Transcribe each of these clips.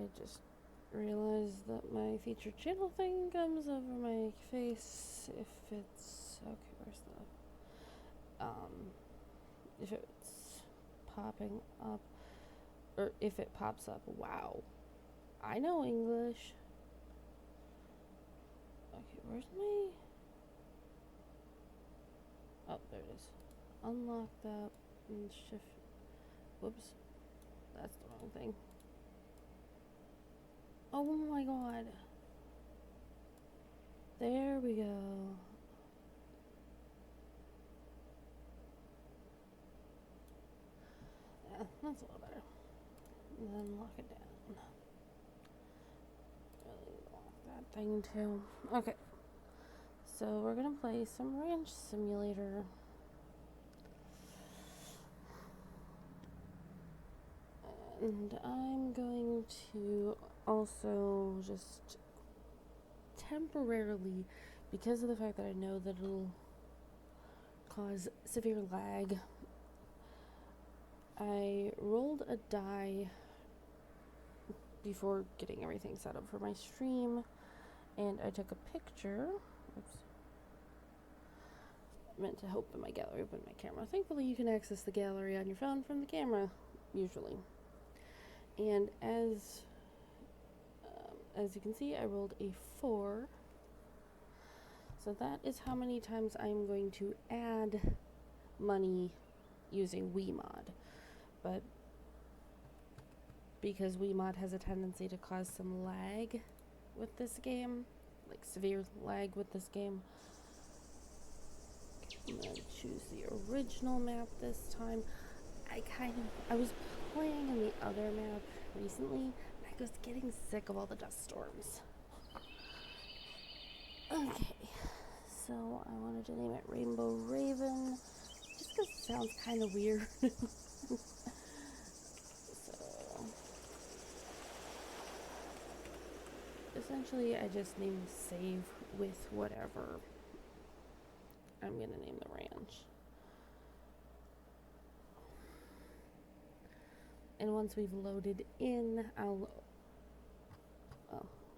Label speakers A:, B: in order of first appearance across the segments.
A: I just realized that my featured channel thing comes over my face if it's okay. Where's the if it's popping up, or if it pops up? Wow, I know English. Okay, where's my? Oh, there it is. Unlock that and shift. Whoops, that's the wrong thing. Oh my god. There we go. Yeah, that's a little better. And then lock it down. Really lock that thing too. Okay. So we're gonna play some Ranch Simulator. And I'm going to also just temporarily, because of the fact that I know that it'll cause severe lag, I rolled a die before getting everything set up for my stream, and I took a picture. Oops. I meant to open my gallery, open my camera. Thankfully, you can access the gallery on your phone from the camera, usually. And as you can see, I rolled a 4. So that is how many times I'm going to add money using Wiimod. But because Wiimod has a tendency to cause some lag with this game, like severe lag with this game, I'm gonna choose the original map this time. I was playing in the other map recently, and I was getting sick of all the dust storms. Okay, so I wanted to name it Rainbow Raven, just because it sounds kind of weird. So, essentially, I just named save with whatever I'm gonna name the ranch. And once we've loaded in,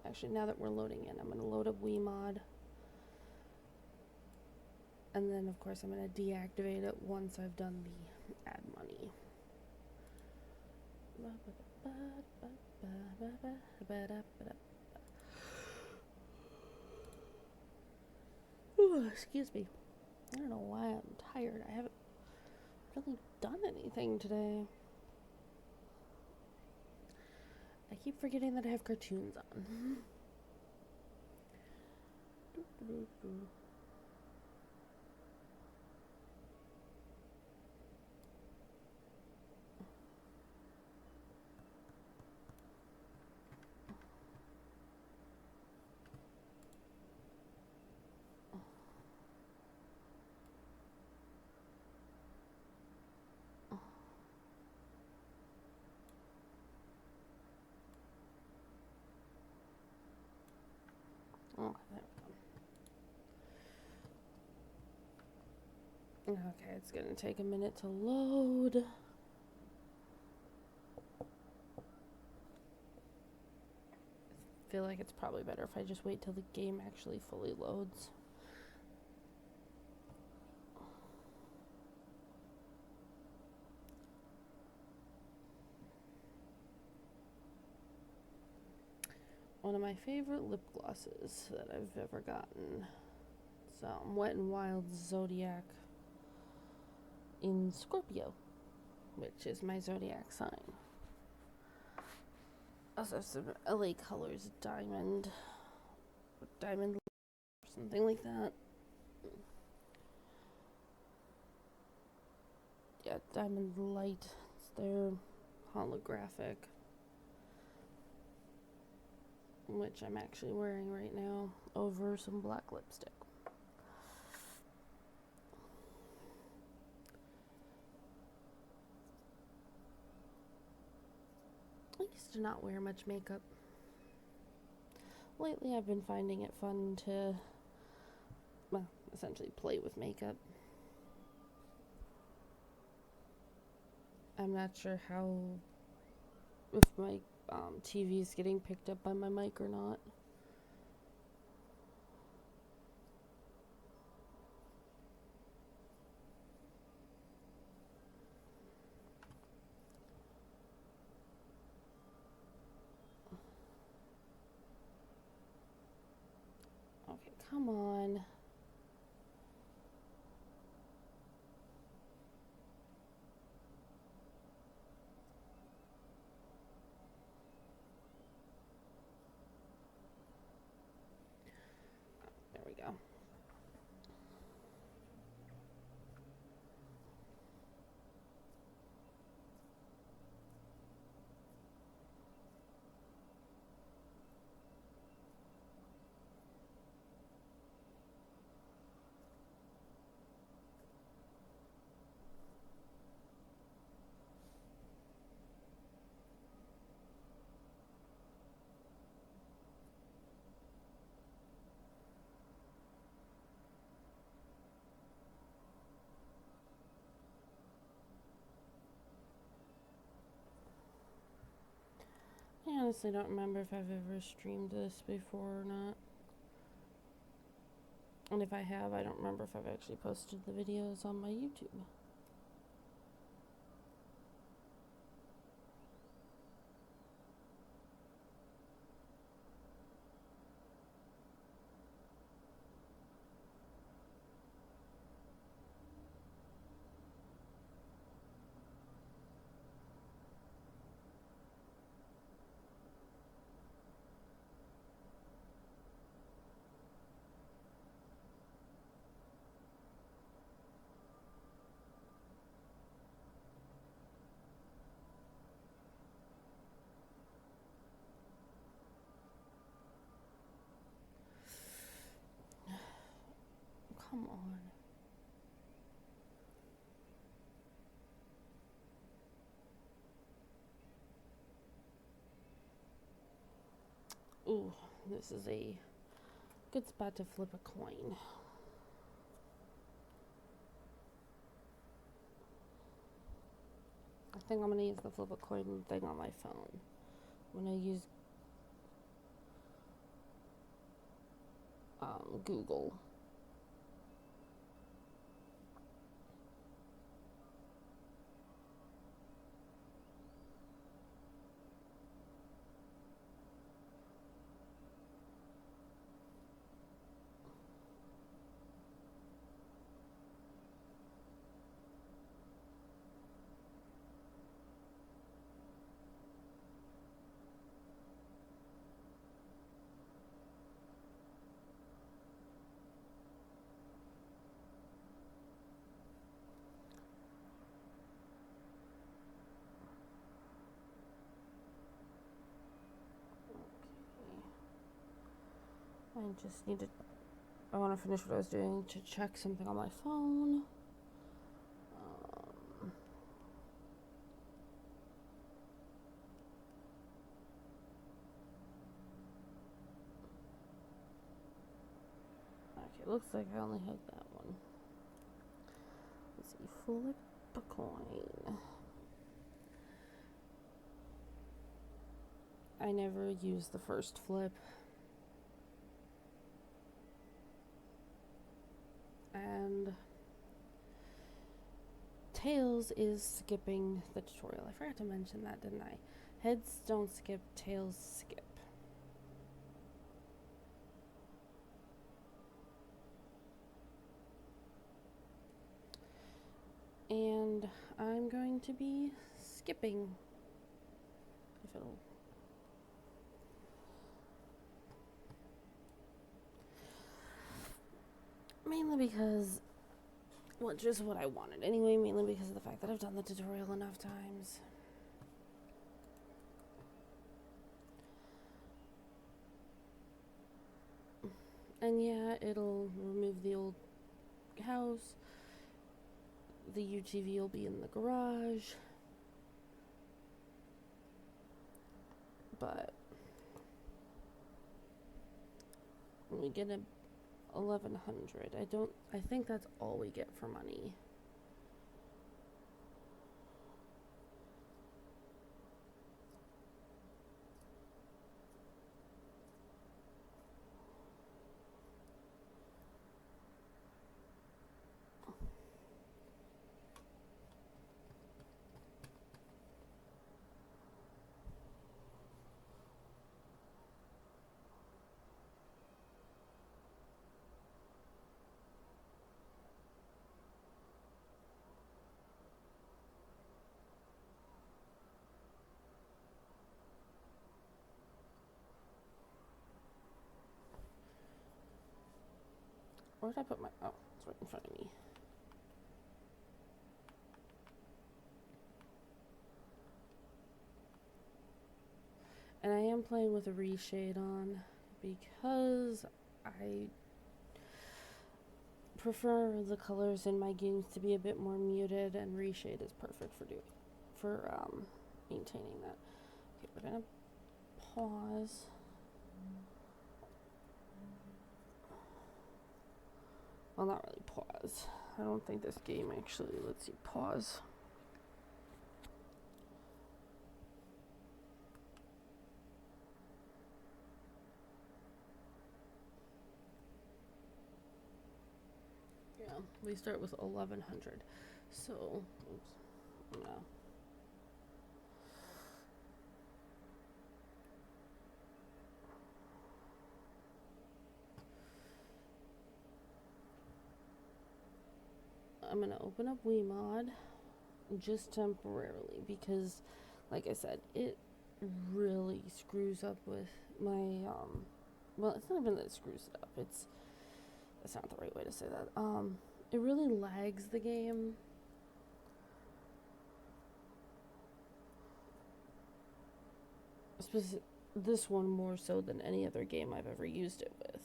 A: actually, now that we're loading in, I'm going to load up Wiimod. And then, of course, I'm going to deactivate it once I've done the add money. Ooh, excuse me. I don't know why I'm tired. I haven't really done anything today. I keep forgetting that I have cartoons on. Oh, there we go. Okay, it's gonna take a minute to load. I feel like it's probably better if I just wait till the game actually fully loads. One of my favorite lip glosses that I've ever gotten. So, Wet n Wild Zodiac in Scorpio, which is my zodiac sign. Also some LA Colors Diamond, or something like that. Yeah, Diamond Light. It's their holographic, which I'm actually wearing right now over some black lipstick. I used to not wear much makeup. Lately I've been finding it fun to, well, essentially play with makeup. I'm not sure if my TV's getting picked up by my mic or not. Okay, come on. There we go. I honestly don't remember if I've ever streamed this before or not. And if I have, I don't remember if I've actually posted the videos on my YouTube. Come on. Ooh, this is a good spot to flip a coin. I think I'm going to use the flip a coin thing on my phone. I'm going to use Google. I just need to, I want to finish what I was doing to check something on my phone. Okay, looks like I only have that one. Let's see, flip a coin. I never use the first flip. And tails is skipping the tutorial. I forgot to mention that, didn't I? Heads don't skip, tails skip. And I'm going to be skipping. If it'll. Mainly because, well, just what I wanted anyway, mainly because of the fact that I've done the tutorial enough times. And yeah, it'll remove the old house. The UTV will be in the garage. But we get a 1,100. I think that's all we get for money. Where did I put my... Oh, it's right in front of me. And I am playing with a reshade on because I prefer the colors in my games to be a bit more muted, and reshade is perfect for maintaining that. Okay, we're gonna pause. Well, not really pause. I don't think this game actually lets you pause. Yeah, we start with 1100. So, oops, no. I'm gonna open up WeMod just temporarily because, like I said, it really screws up with my well, it's not even that it screws it up, that's not the right way to say that. It really lags the game. This one more so than any other game I've ever used it with.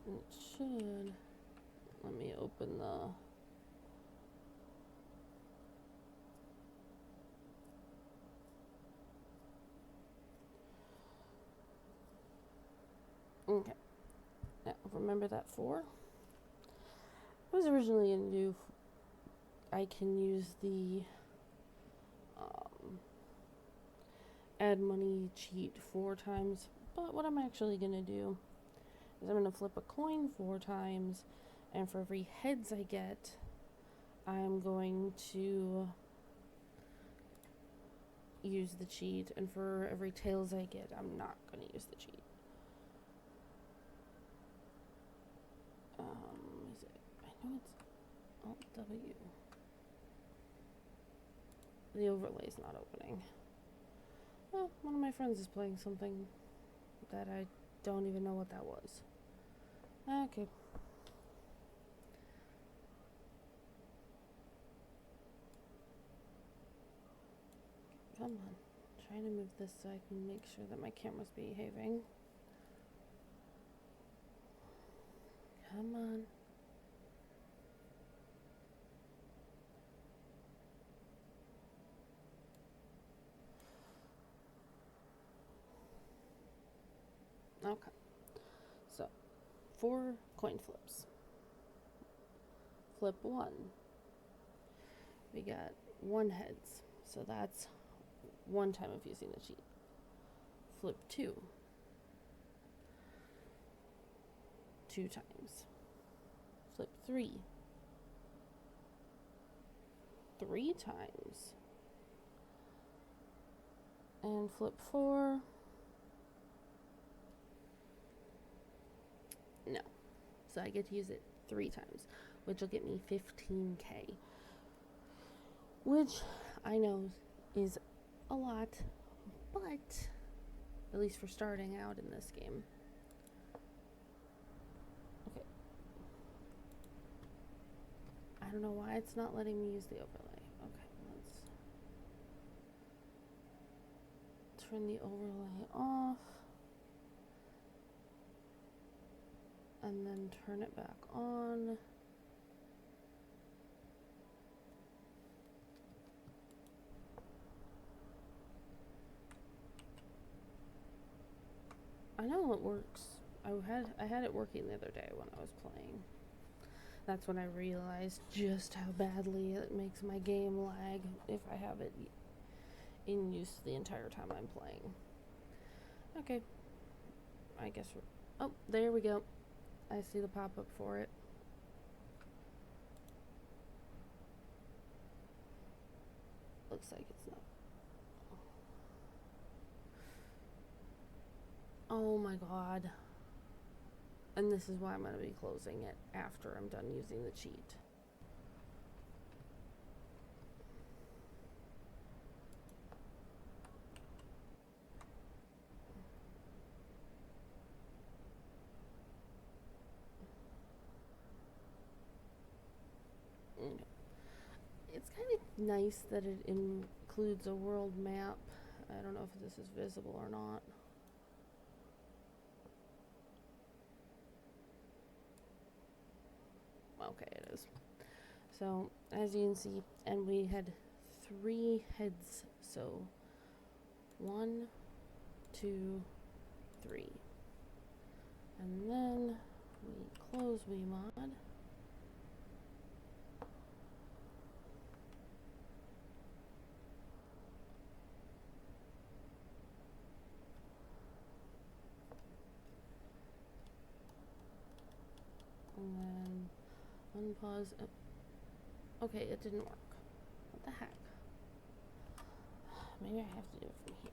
A: It should. Let me open the... Okay. Now, remember that 4? I was originally going to do... I can use the... add money cheat 4 times. But what I'm actually going to do is I'm going to flip a coin 4 times. And for every heads I get, I'm going to use the cheat. And for every tails I get, I'm not going to use the cheat. Is it? I know it's Alt W. The overlay's not opening. Well, one of my friends is playing something that I don't even know what that was. Okay. Come on. Trying to move this so I can make sure that my camera's behaving. Come on. Okay. So, 4 coin flips. Flip 1. We got 1 heads. So that's 1 time of using the cheat. Flip 2. 2 times. Flip 3. 3 times. And flip 4. No. So I get to use it 3 times, which will get me 15k. Which I know is a lot, but at least for starting out in this game. Okay. I don't know why it's not letting me use the overlay. Okay, let's turn the overlay off. And then turn it back on. I know it works. I had it working the other day when I was playing. That's when I realized just how badly it makes my game lag if I have it in use the entire time I'm playing. Okay. I guess we're... Oh, there we go. I see the pop-up for it. Looks like it's not. Oh my god. And this is why I'm going to be closing it after I'm done using the cheat. It's kind of nice that it includes a world map. I don't know if this is visible or not. Okay, it is. So, as you can see, and we had 3 heads, so 1, 2, 3. And then we close WeMod. And then unpause. Okay, it didn't work. What the heck? Maybe I have to do it from here.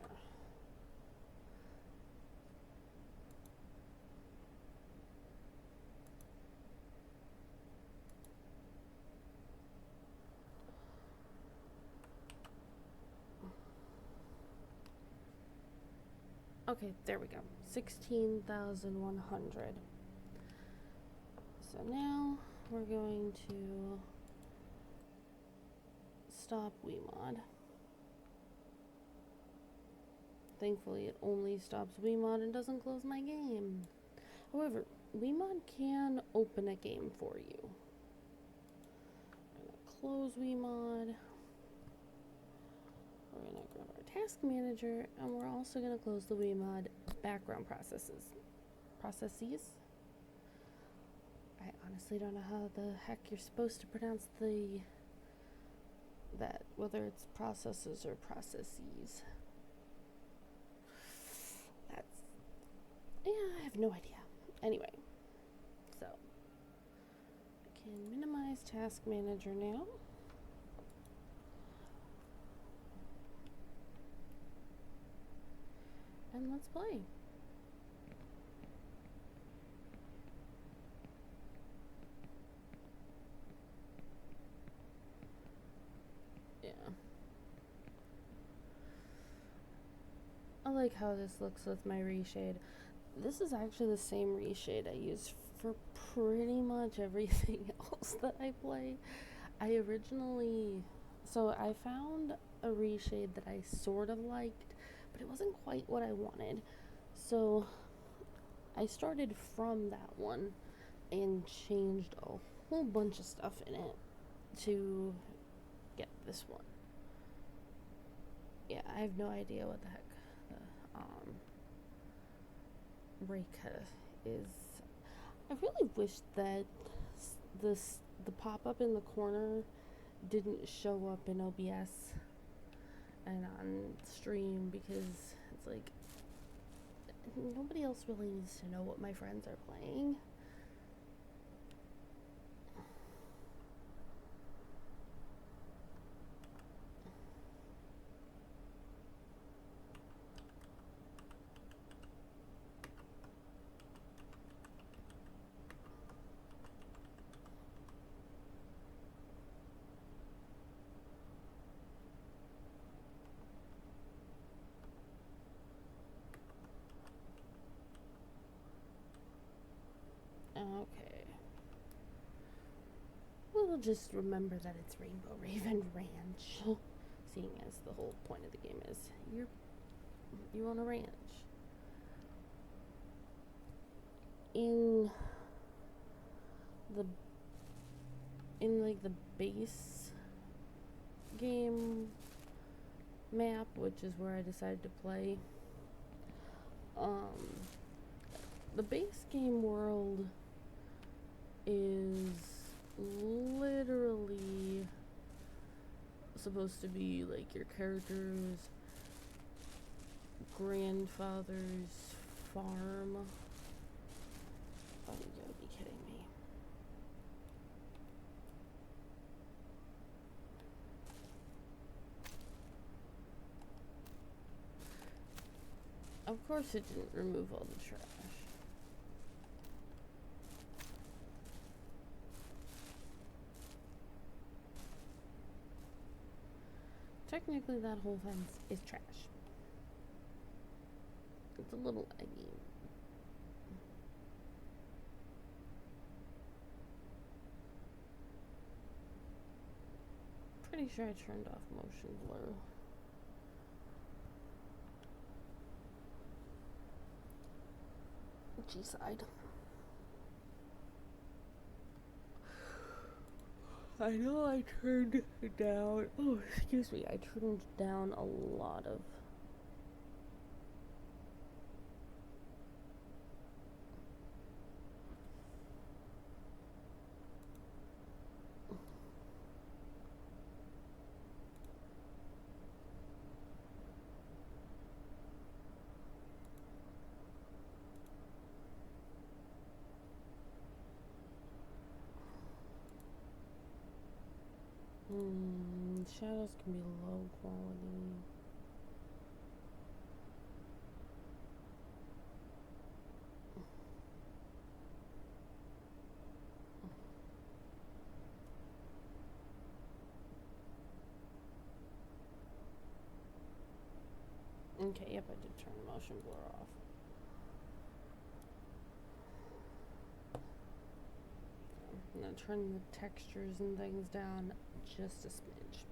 A: Okay, there we go. 16,100. So now we're going to stop WeMod. Thankfully, it only stops WeMod and doesn't close my game. However, WeMod can open a game for you. We're going to close WeMod. We're going to grab our task manager, and we're also going to close the WeMod background processes. I honestly don't know how the heck you're supposed to pronounce whether it's processes or processes. I have no idea. Anyway, so I can minimize task manager now. And let's play. Yeah. I like how this looks with my reshade. This is actually the same reshade I use for pretty much everything else that I play. I found a reshade that I sort of liked, but it wasn't quite what I wanted. So I started from that one and changed a whole bunch of stuff in it to get this one. Yeah, I have no idea what the heck Reka is. I really wish that the pop-up in the corner didn't show up in OBS and on stream, because it's like nobody else really needs to know what my friends are playing. Okay. We'll just remember that it's Rainbow Raven Ranch, seeing as the whole point of the game is you own a ranch. In like the base game map, which is where I decided to play, the base game world is literally supposed to be like your character's grandfather's farm. Oh, you gotta be kidding me. Of Of course it didn't remove all the trash. Technically that whole fence is trash. It's a little eggy. Pretty sure I turned off motion blur. G-side. I know I turned down, oh, excuse me, I turned down a lot of shadows can be low quality. Okay, yep, I did turn the motion blur off. I'm gonna turn the textures and things down just a smidge.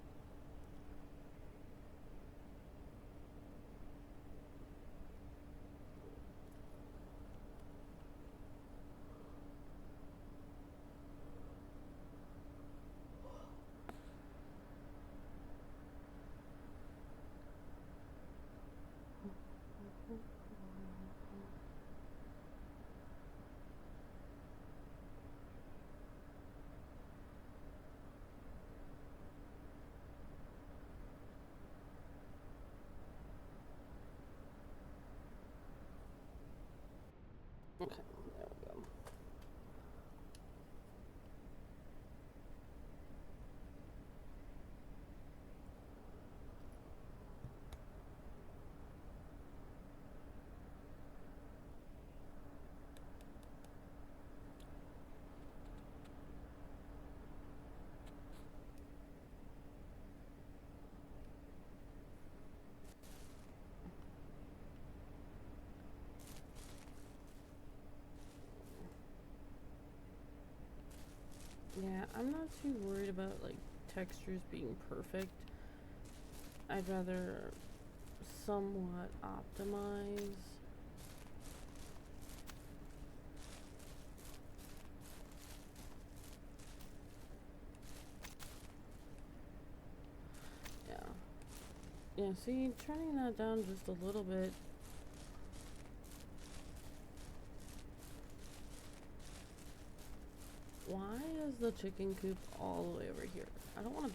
A: Okay, there we go. Yeah, I'm not too worried about like textures being perfect. I'd rather somewhat optimize. Yeah. Yeah, see, turning that down just a little bit. Why is the chicken coop all the way over here? I don't want to.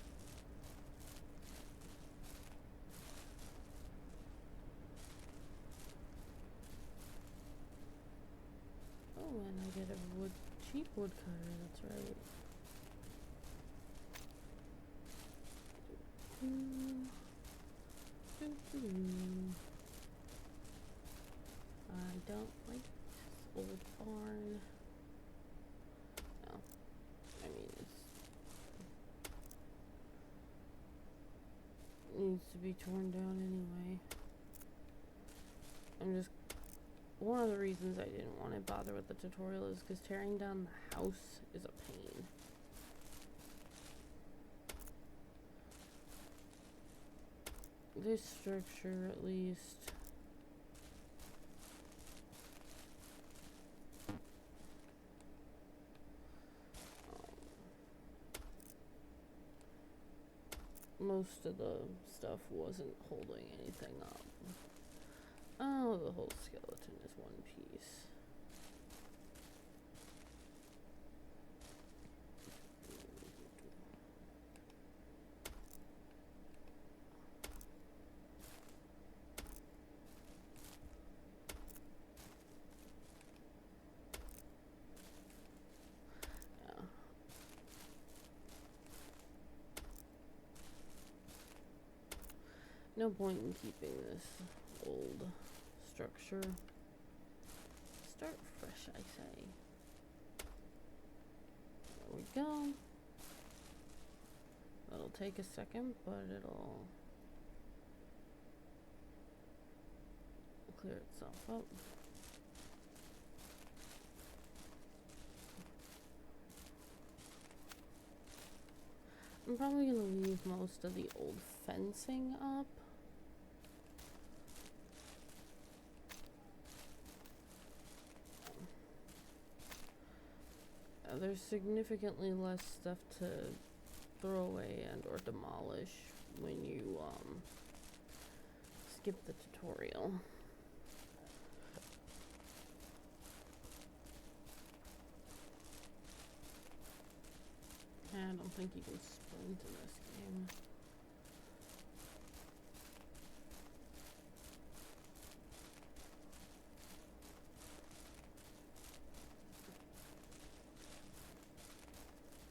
A: Oh, and I get a cheap woodcutter, that's right. I don't like this old barn. No, I mean, it needs to be torn down anyway. I'm just, one of the reasons I didn't want to bother with the tutorial is because tearing down the house is a pain. This structure, at least. Most of the stuff wasn't holding anything up. Oh, the whole skeleton is one piece. No point in keeping this old structure. Start fresh, I say. There we go. It'll take a second, but it'll clear itself up. I'm probably going to leave most of the old fencing up. There's significantly less stuff to throw away and or demolish when you skip the tutorial. I don't think you can sprint in this game.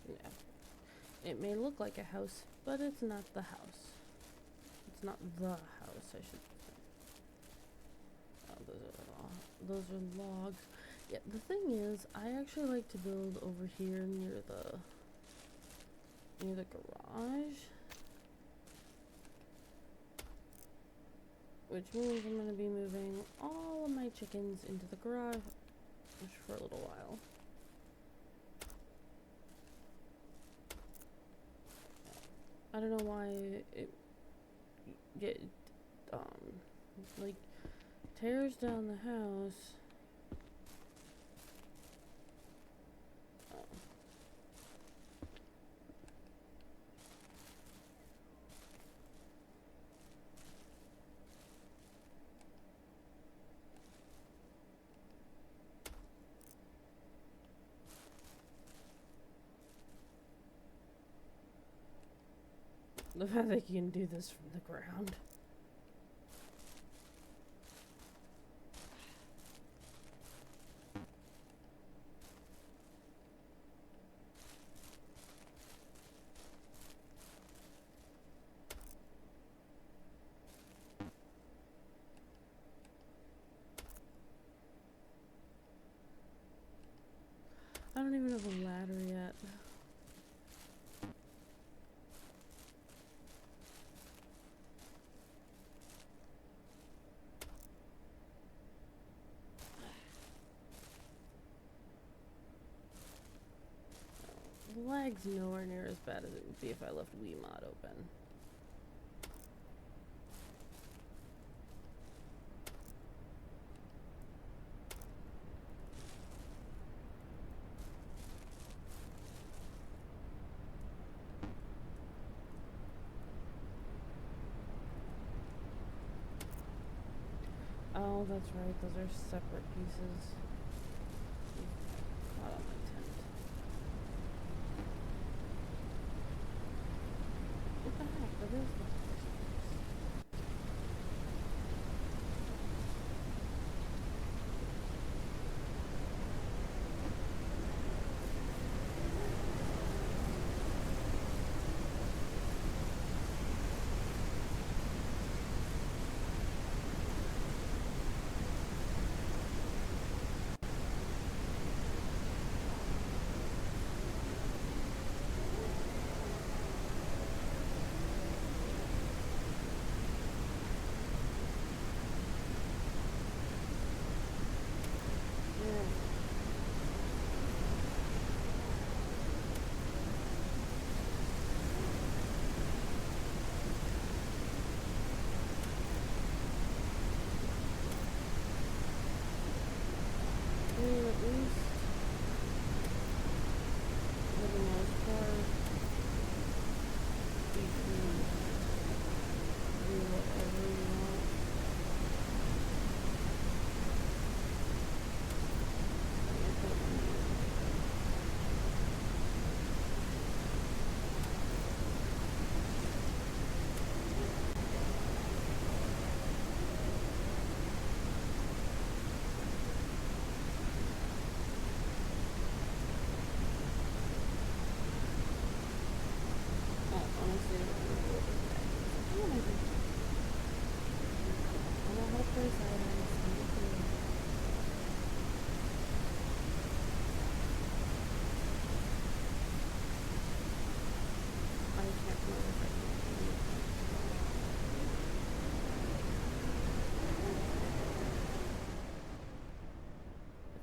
A: Yeah. It may look like a house, but it's not the house. It's not the house, I should say. Oh, those are logs. Yeah, the thing is, I actually like to build over here near the garage, which means I'm going to be moving all of my chickens into the garage for a little while. I don't know why it like tears down the house. The fact that you can do this from the ground. I don't even have a ladder yet. The lag's nowhere near as bad as it would be if I left Wiimote open. Oh, that's right, those are separate pieces. Caught on my tent. What the heck? What is this?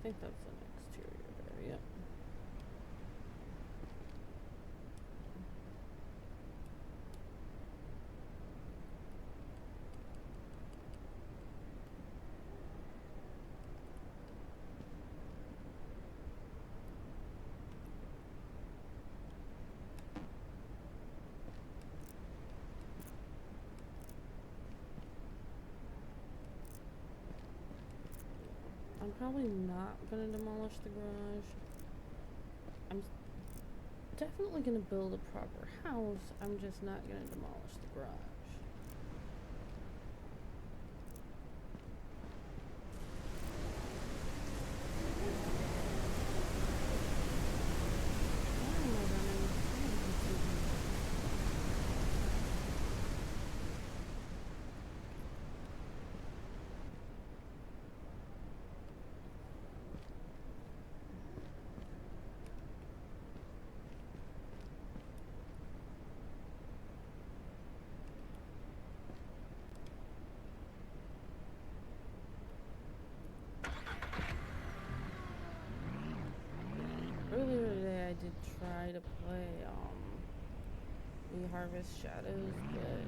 A: think that's an exterior there, yep. I'm probably not gonna demolish the garage. I'm definitely gonna build a proper house. I'm just not gonna demolish the garage. Why am I running? I am confused. Earlier today I did try to play We Harvest Shadows, but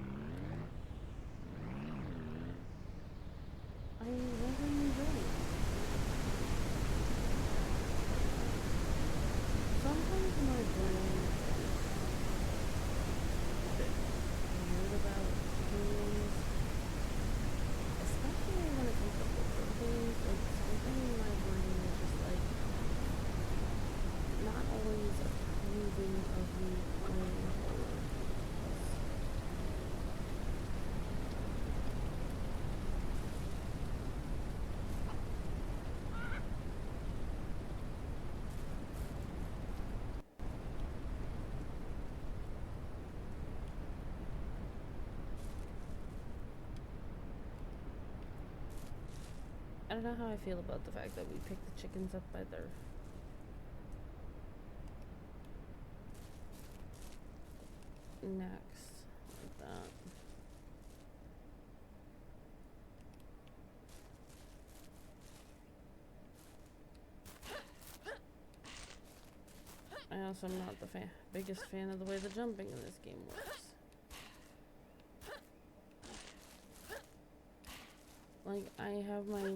A: I wasn't enjoying it. Sometimes my brain is a bit weird about games, especially when it comes to horror games. Like something in my brain is just like not always approving of me playing horror games. I don't know how I feel about the fact that we pick the chickens up by their necks like that. I also am not the biggest fan of the way the jumping in this game works. Like, I have my...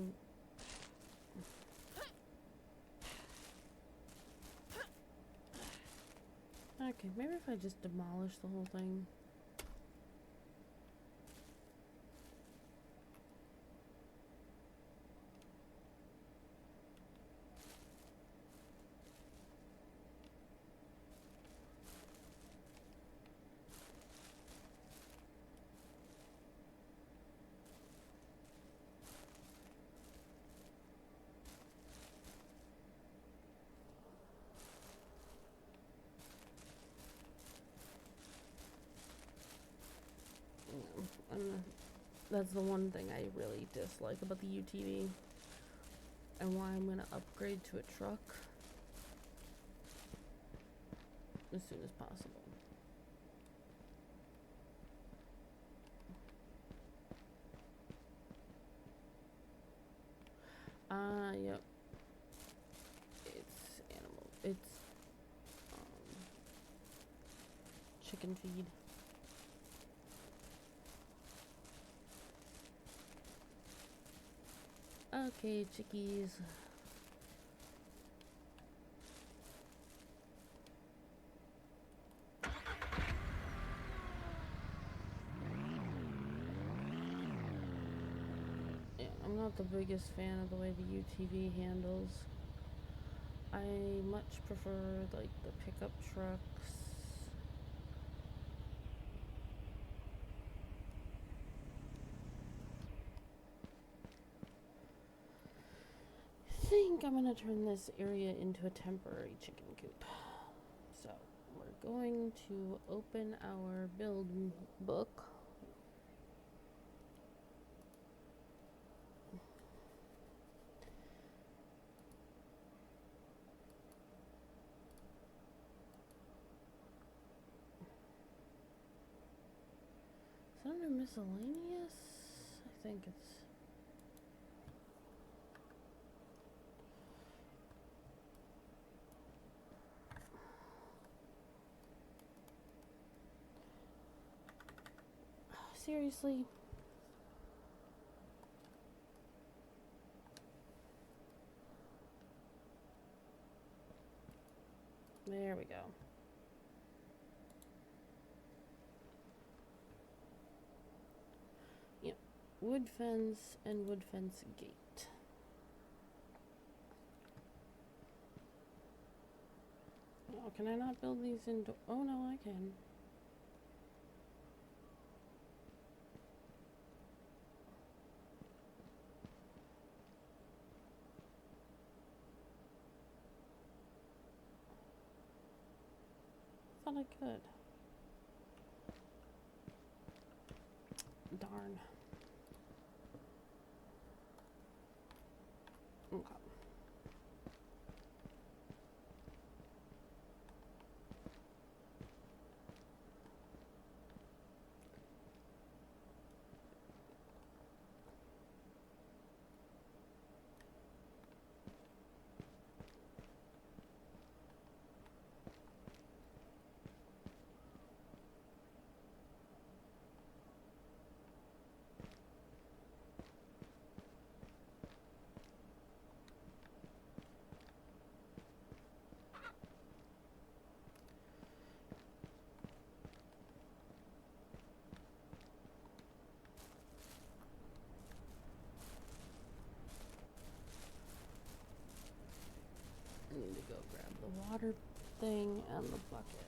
A: Okay, maybe if I just demolish the whole thing. And that's the one thing I really dislike about the UTV, and why I'm gonna upgrade to a truck as soon as possible. Yep. It's chicken feed. Okay, chickies. Yeah, I'm not the biggest fan of the way the UTV handles. I much prefer, like, the pickup trucks. I think I'm gonna turn this area into a temporary chicken coop. So, we're going to open our build book. Is that under miscellaneous? I think it's... seriously? There we go. Yep. Wood fence and wood fence gate. Oh, can I not build these indoor? Oh no, I can. Thought I could. Darn. Okay. I need to go grab the water thing and the bucket.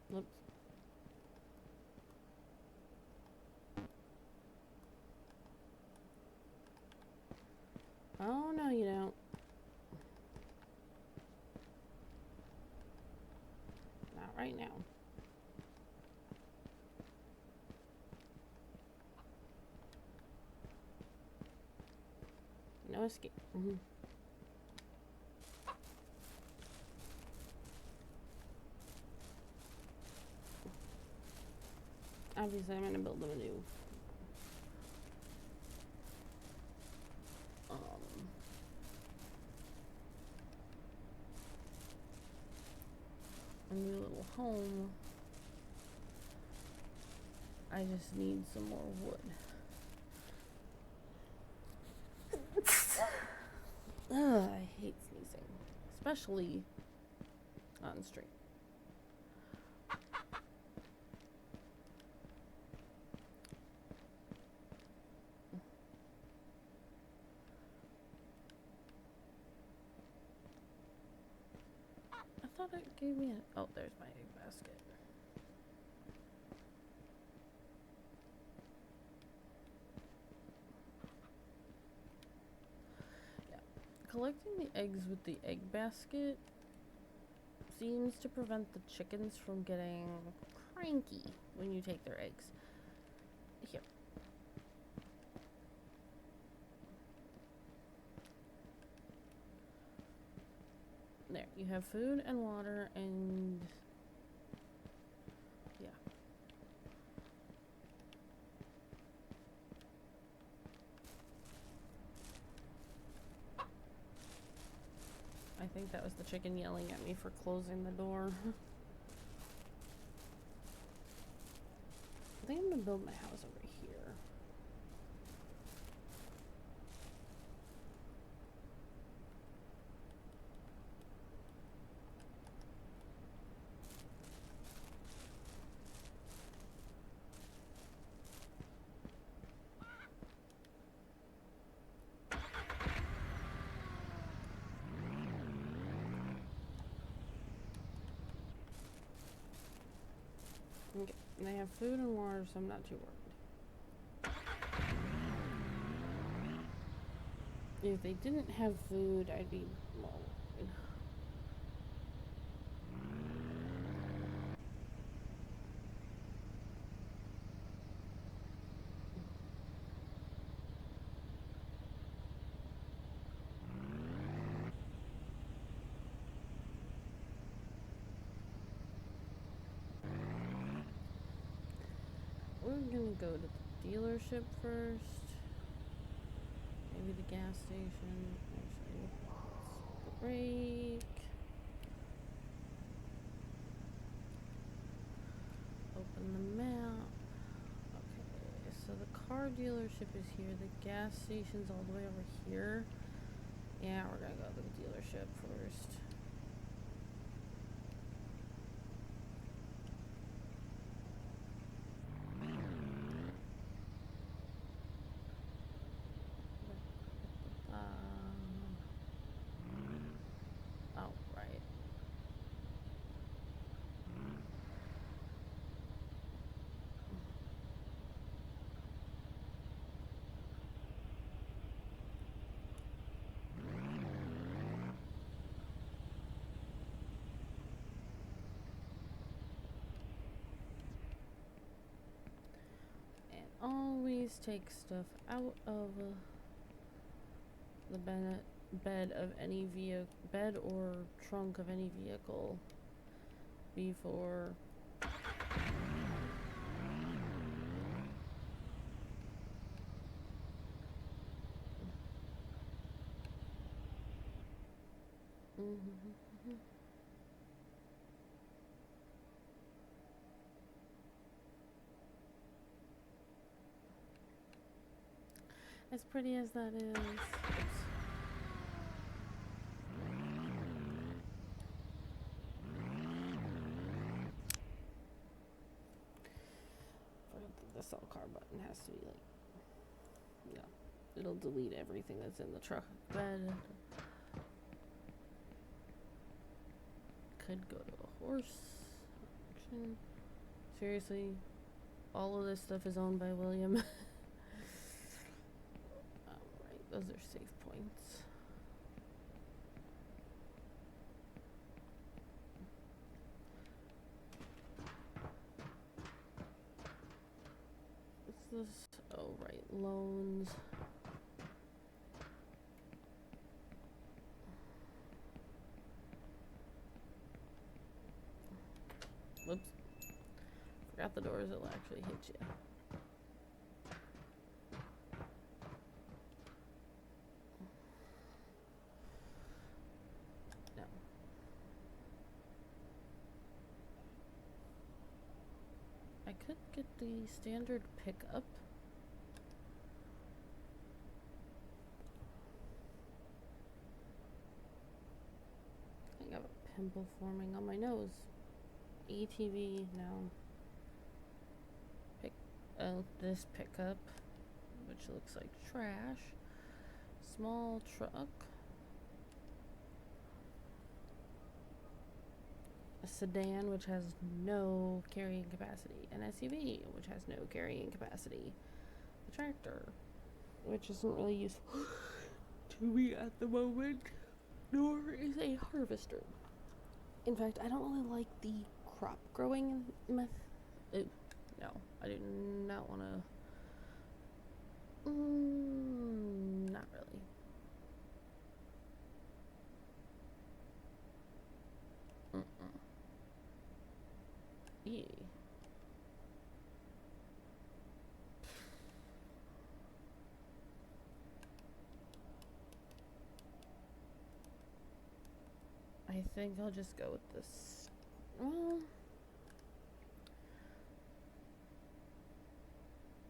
A: Whoops. Oh, no, you don't. Not right now. No escape. Obviously, I'm gonna build them a new little home. I just need some more wood. Ugh, I hate sneezing, especially on stream. I thought it gave me a... Oh, there's my egg basket. Yeah. Collecting the eggs with the egg basket seems to prevent the chickens from getting cranky when you take their eggs. Here. There, you have food and water and... yeah. I think that was the chicken yelling at me for closing the door. I think I'm gonna build my house over here. Okay, and they have food and water, so I'm not too worried. If they didn't have food, I'd be more worried. We're gonna go to the dealership first. Maybe the gas station. Actually, let's brake. Open the map. Okay, so the car dealership is here. The gas station's all the way over here. Yeah, we're gonna go to the dealership first. Oh, right. And always take stuff out of the bed of any vehicle, bed or trunk of any vehicle before as pretty as that is. Oops. The sell car button has to be like, yeah, it'll delete everything that's in the truck bed. Could go to a horse auction. Seriously, all of this stuff is owned by William. Alright, those are save points. What's this? Oh, right, loans. Whoops. Forgot the doors will actually hit you. No. I could get the standard pickup. I got a pimple forming on my nose. ATV now. This pickup, which looks like trash. Small truck. A sedan, which has no carrying capacity. An SUV, which has no carrying capacity. A tractor, which isn't really useful to me at the moment. Nor is a harvester. In fact, I don't really like the crop growing method. No, I do not want to. Not really. Yeah. I think I'll just go with this. Well,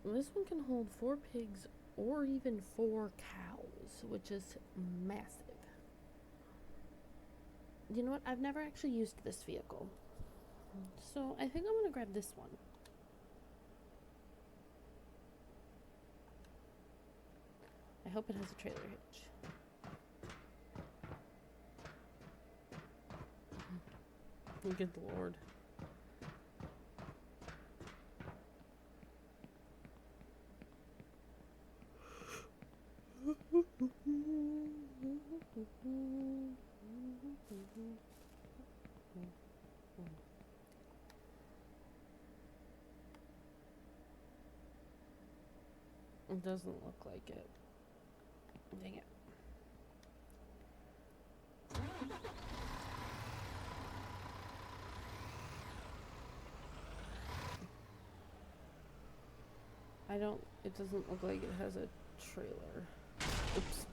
A: this one can hold 4 pigs or even 4 cows, which is massive. You know what? I've never actually used this vehicle. So I think I'm going to grab this one. I hope it has a trailer hitch. Good Lord. It doesn't look like it. Dang it. It doesn't look like it has a trailer. Oops.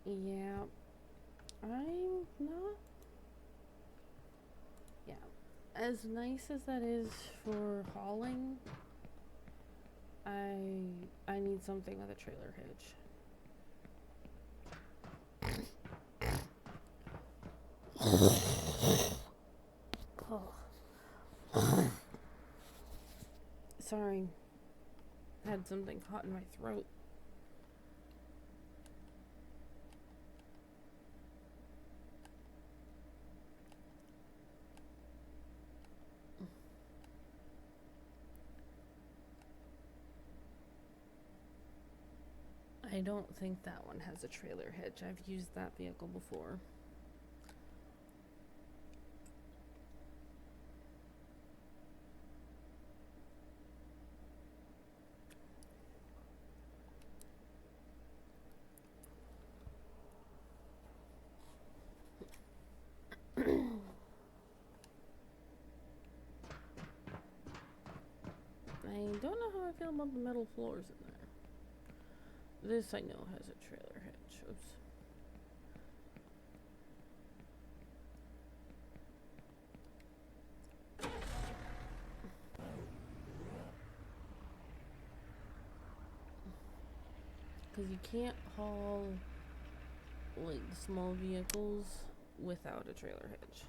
A: Yeah, I'm not. Yeah, as nice as that is for hauling, I need something with a trailer hitch. Oh. Sorry, had something caught in my throat. I don't think that one has a trailer hitch. I've used that vehicle before. I don't know how I feel about the metal floors in there. This I know has a trailer hitch. Oops. Because you can't haul like small vehicles without a trailer hitch.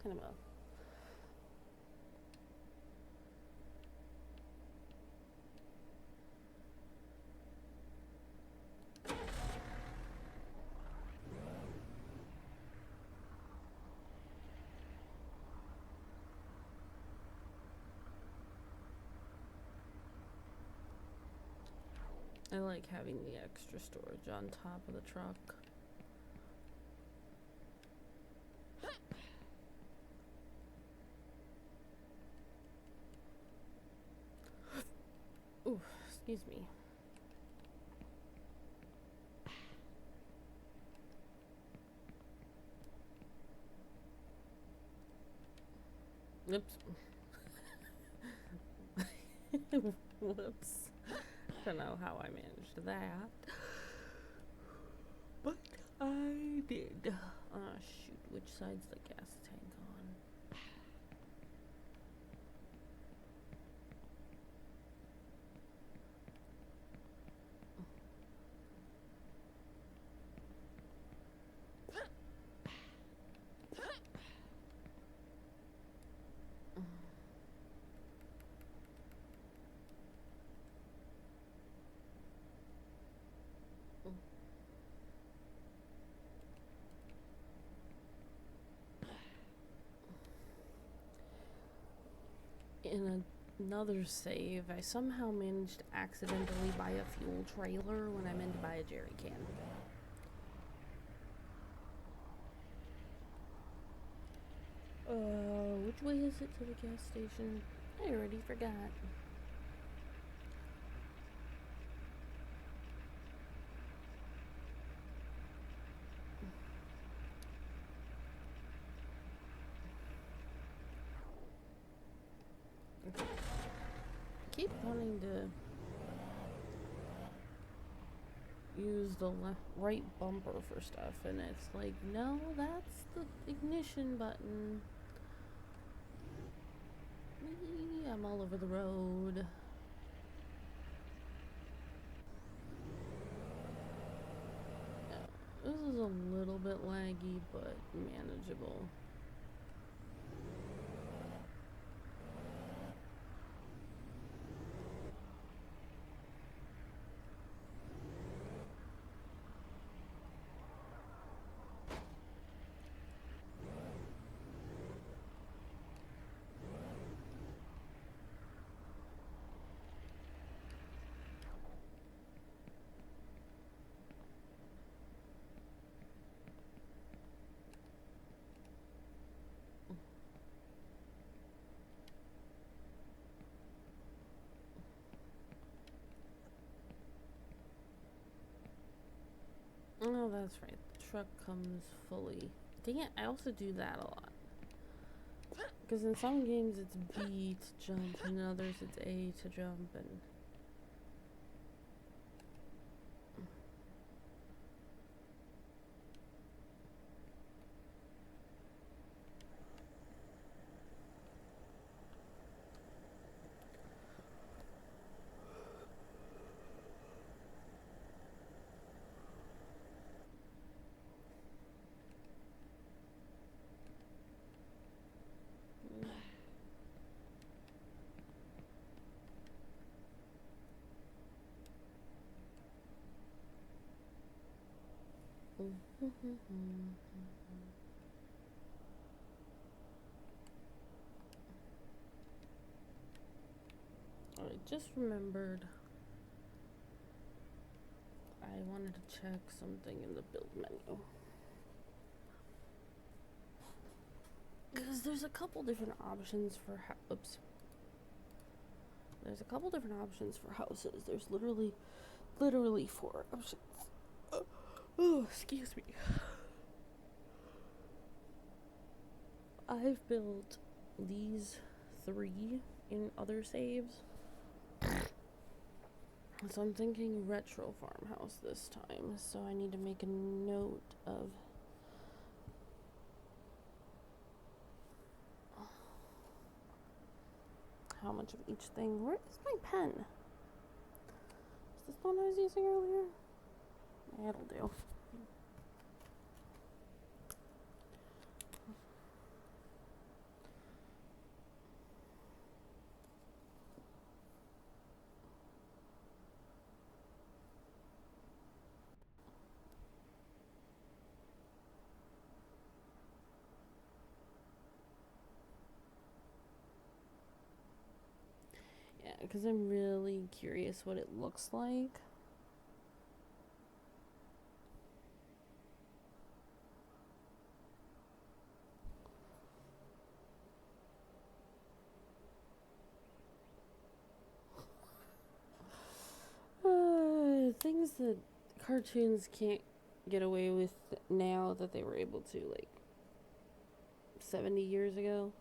A: Kind of a I like having the extra storage on top of the truck. Ooh, excuse me. Oops. Whoops. Don't know how I managed that. But I did. Ah, shoot. Which side's the gas tank on? In another save, I somehow managed to accidentally buy a fuel trailer when I meant to buy a jerry can. Which way is it to the gas station? I already forgot. I keep wanting to use the right bumper for stuff, and it's like, no, that's the ignition button. Whee, I'm all over the road. Yeah, this is a little bit laggy, but manageable. that's right. The truck comes fully. Dang it, I also do that a lot. Because in some games it's B to jump, and in others it's A to jump, and... I just remembered I wanted to check something in the build menu. Because there's a couple different options for There's a couple different options for houses. There's literally 4 options. Oh, excuse me. I've built these 3 in other saves. So I'm thinking retro farmhouse this time. So I need to make a note of how much of each thing. Where is my pen? Is this the one I was using earlier? Yeah, it'll do. Yeah, because I'm really curious what it looks like. Things that cartoons can't get away with now that they were able to, like, 70 years ago.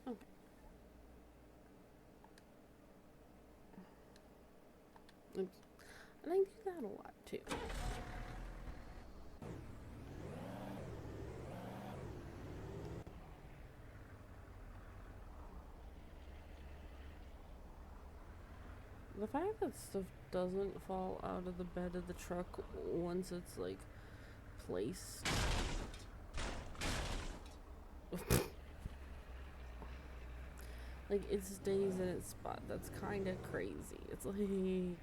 A: Okay. Oops. And I do that a lot too. The fact that stuff doesn't fall out of the bed of the truck once it's, like, placed. Like, it stays in its spot. That's kind of crazy. It's like, okay.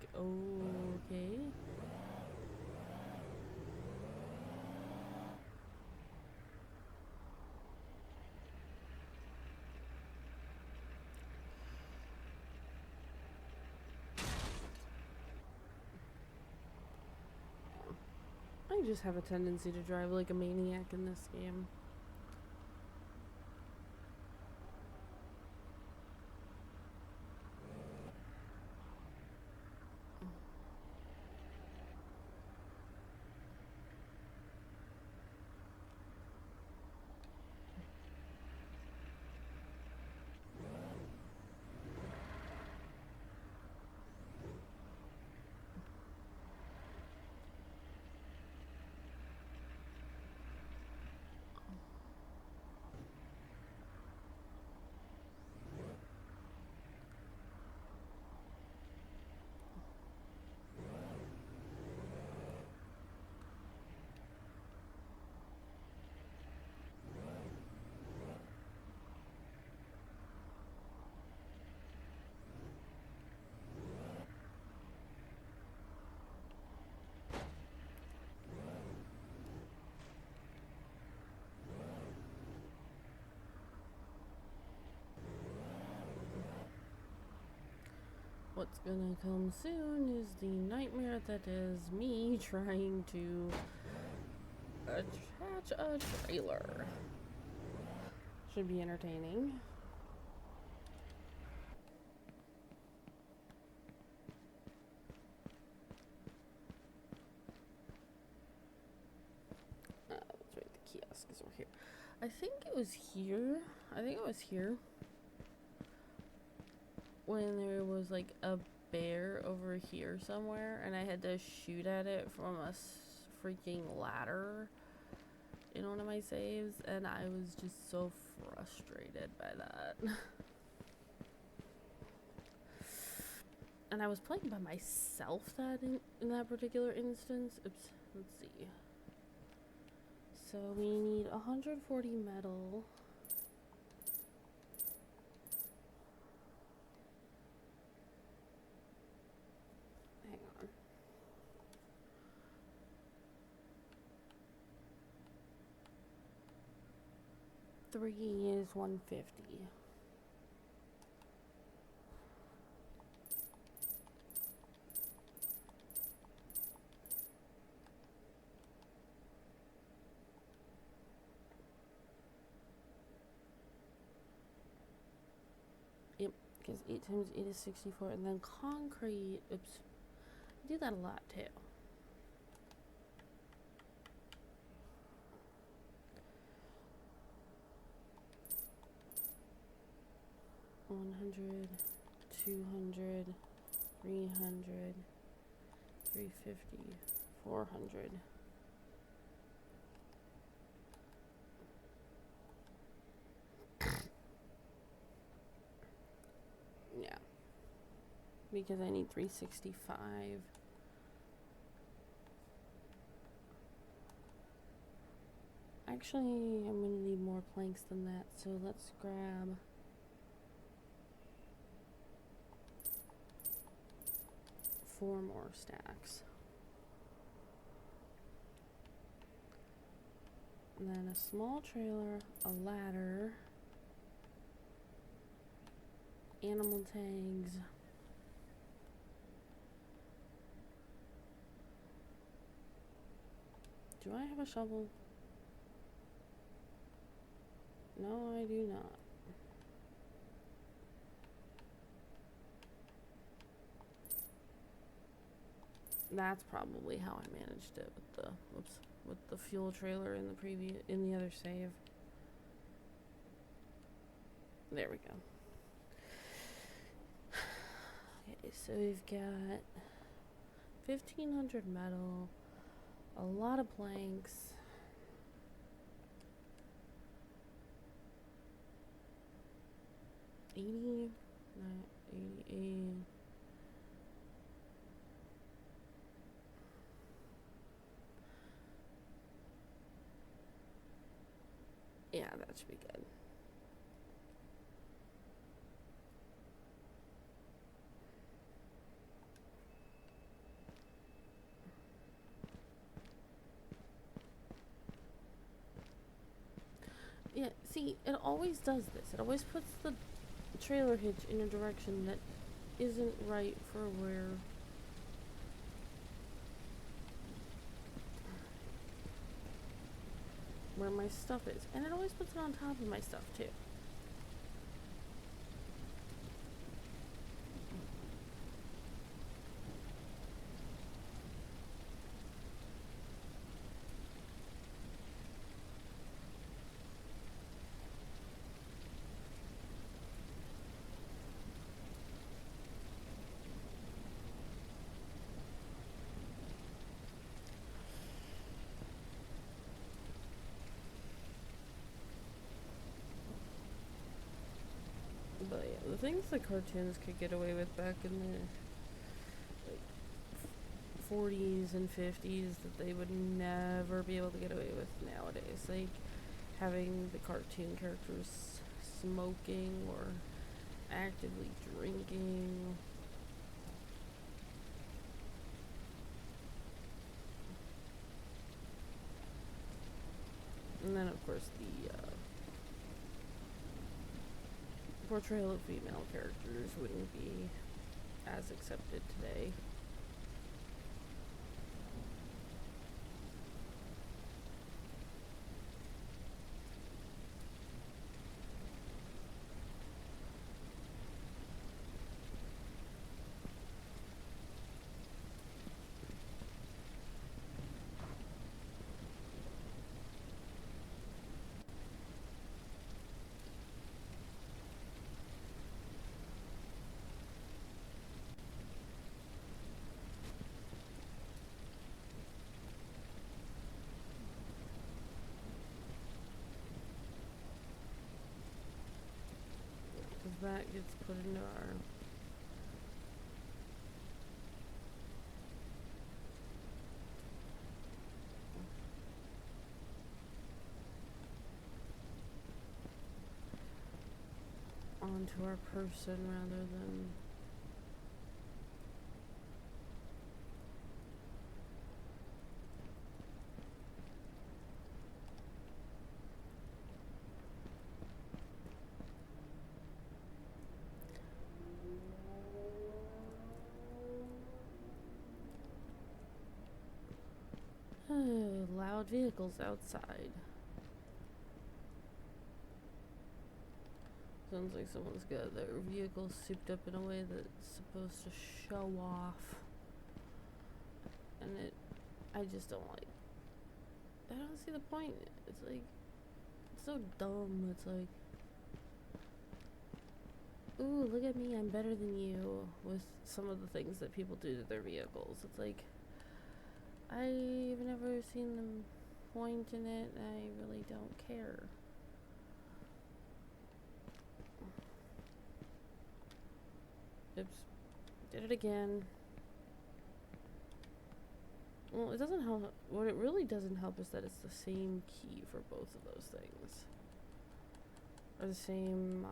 A: I just have a tendency to drive like a maniac in this game. What's gonna come soon is the nightmare that is me trying to attach a trailer. Should be entertaining. That's right, the kiosk is over here. I think it was here. When there was like a bear over here somewhere, and I had to shoot at it from a freaking ladder in one of my saves, and I was just so frustrated by that. And I was playing by myself in that particular instance. Oops, let's see. So we need 140 metal. Hang on. Three is 150. Yep, because 8 times 8 is 64, and then concrete. Oops, I do that a lot too. $100, $200, $300, $350, $400. Yeah, because I need 365. Actually, I'm gonna need more planks than that, so let's grab four more stacks. And then a small trailer, a ladder, animal tags, do I have a shovel? No, I do not. That's probably how I managed it with the fuel trailer in the other save. There we go. Okay, so we've got 1,500 metal, a lot of planks, 80, 88. Yeah, that should be good. Yeah, see, it always does this. It always puts the trailer hitch in a direction that isn't right for where my stuff is. And it always puts it on top of my stuff too. But yeah, the things the cartoons could get away with back in the like 40s and 50s that they would never be able to get away with nowadays. Like having the cartoon characters smoking or actively drinking. And then of course the portrayal of female characters wouldn't be as accepted today. Because that gets put into our onto our person rather than loud vehicles outside. Sounds like someone's got their vehicle souped up in a way that's supposed to show off. And I just don't like, I don't see the point. It's like, it's so dumb. It's like, ooh, look at me, I'm better than you, with some of the things that people do to their vehicles. It's like, I've never seen the point in it, and I really don't care. Oops. Did it again. Well, it doesn't help. What it really doesn't help is that it's the same key for both of those things. Or the same,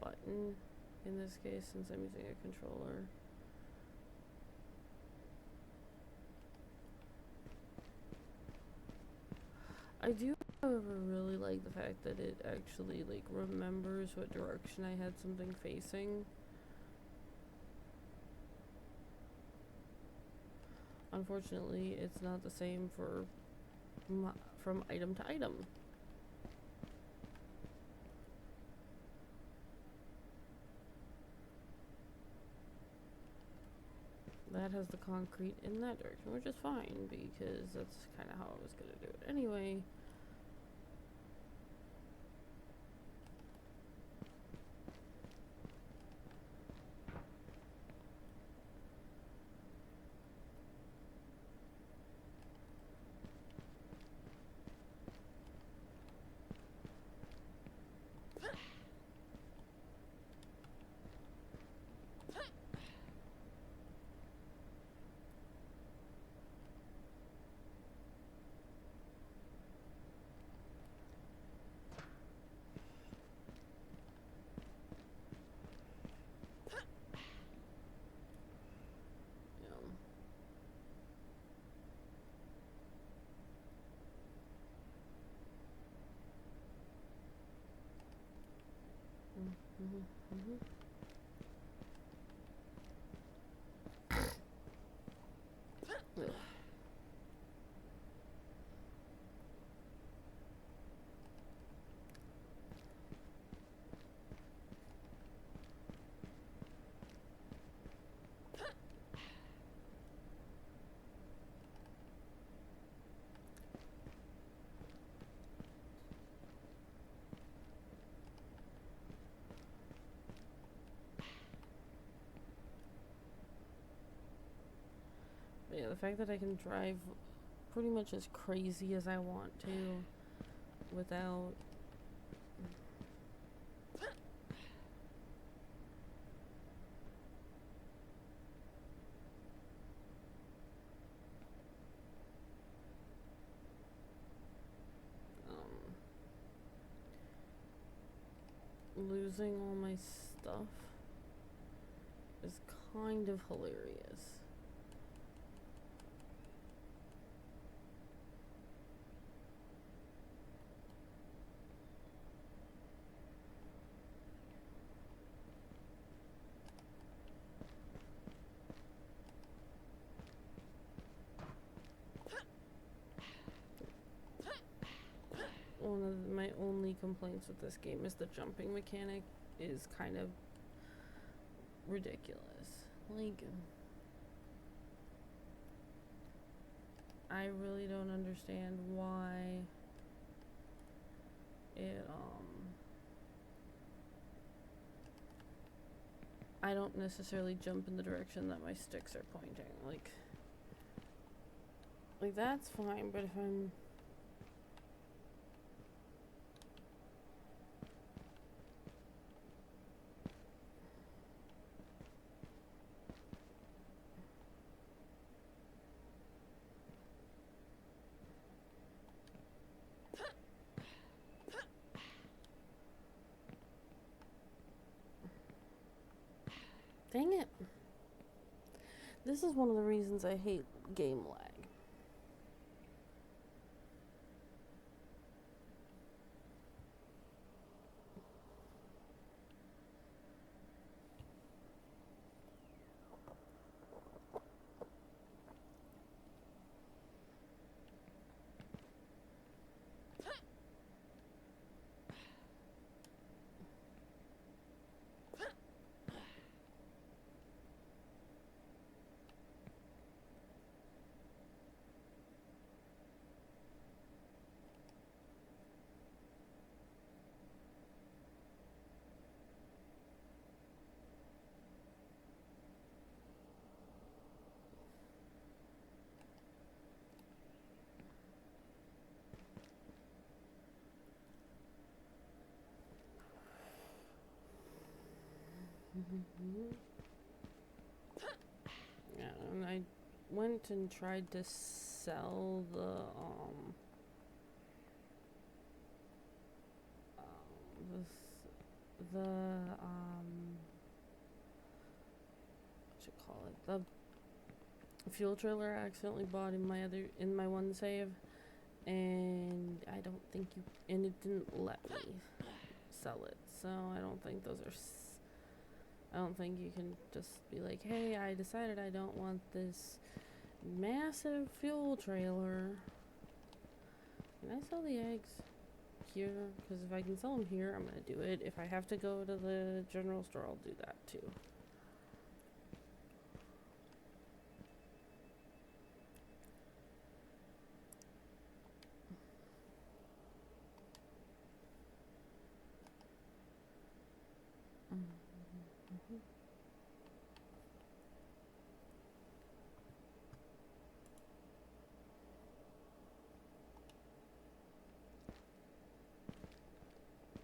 A: button in this case, since I'm using a controller. I do, however, really like the fact that it actually, like, remembers what direction I had something facing. Unfortunately, it's not the same for from item to item. That has the concrete in that direction, which is fine, because that's kind of how I was going to do it anyway. Ugh. But yeah, the fact that I can drive pretty much as crazy as I want to without losing all my stuff is kind of hilarious. only complaints with this game is the jumping mechanic is kind of ridiculous. Like, I really don't understand why it, I don't necessarily jump in the direction that my sticks are pointing. Like that's fine, but if I'm dang it. This is one of the reasons I hate game lag. Yeah, and I went and tried to sell the what you call it, the fuel trailer I accidentally bought in my one save, and I don't think and it didn't let me sell it, so I don't think those are I don't think you can just be like, hey, I decided I don't want this massive fuel trailer. Can I sell the eggs here? Because if I can sell them here, I'm going to do it. If I have to go to the general store, I'll do that too.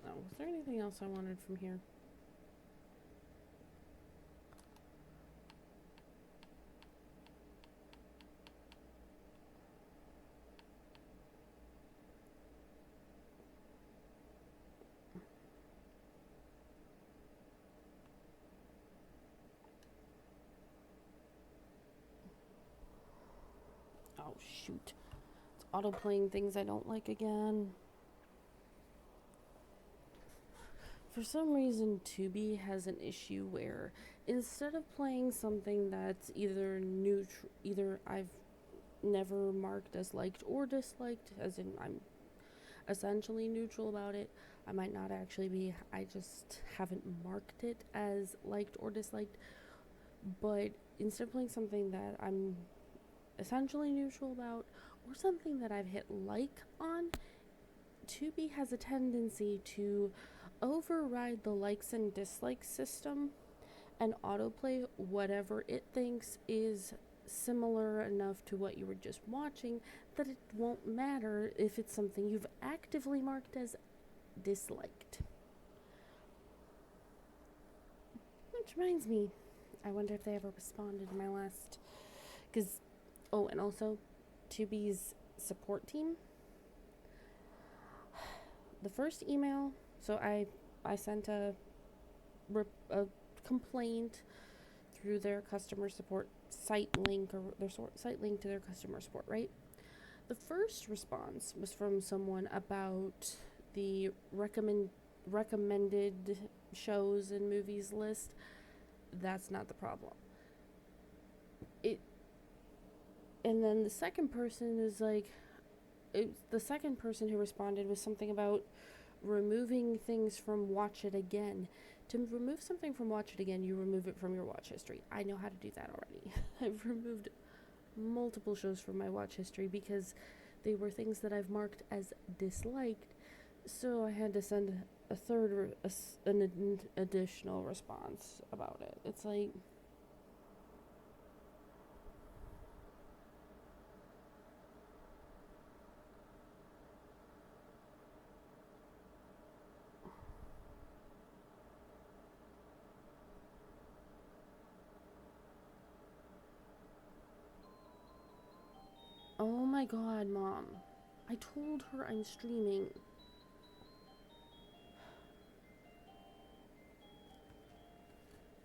A: Oh, was there anything else I wanted from here? Oh, shoot. It's auto-playing things I don't like again. For some reason, Tubi has an issue where instead of playing something that's either I've never marked as liked or disliked, as in I'm essentially neutral about it, I might not actually be, I just haven't marked it as liked or disliked, but instead of playing something that I'm essentially neutral about, or something that I've hit like on, Tubi has a tendency to override the likes and dislikes system and autoplay whatever it thinks is similar enough to what you were just watching that it won't matter if it's something you've actively marked as disliked. Which reminds me, I wonder if they ever responded to my last, because, oh, and also Tubi's support team. The first email, so I sent a complaint through their customer support site link, or their site link to their customer support, right? The first response was from someone about the recommended shows and movies list. That's not the problem. And then the second person is like, the second person who responded was something about removing things from Watch It Again. To remove something from Watch It Again, you remove it from your watch history. I know how to do that already. I've removed multiple shows from my watch history because they were things that I've marked as disliked, so I had to send a third or an additional response about it. It's like, oh my god, Mom. I told her I'm streaming.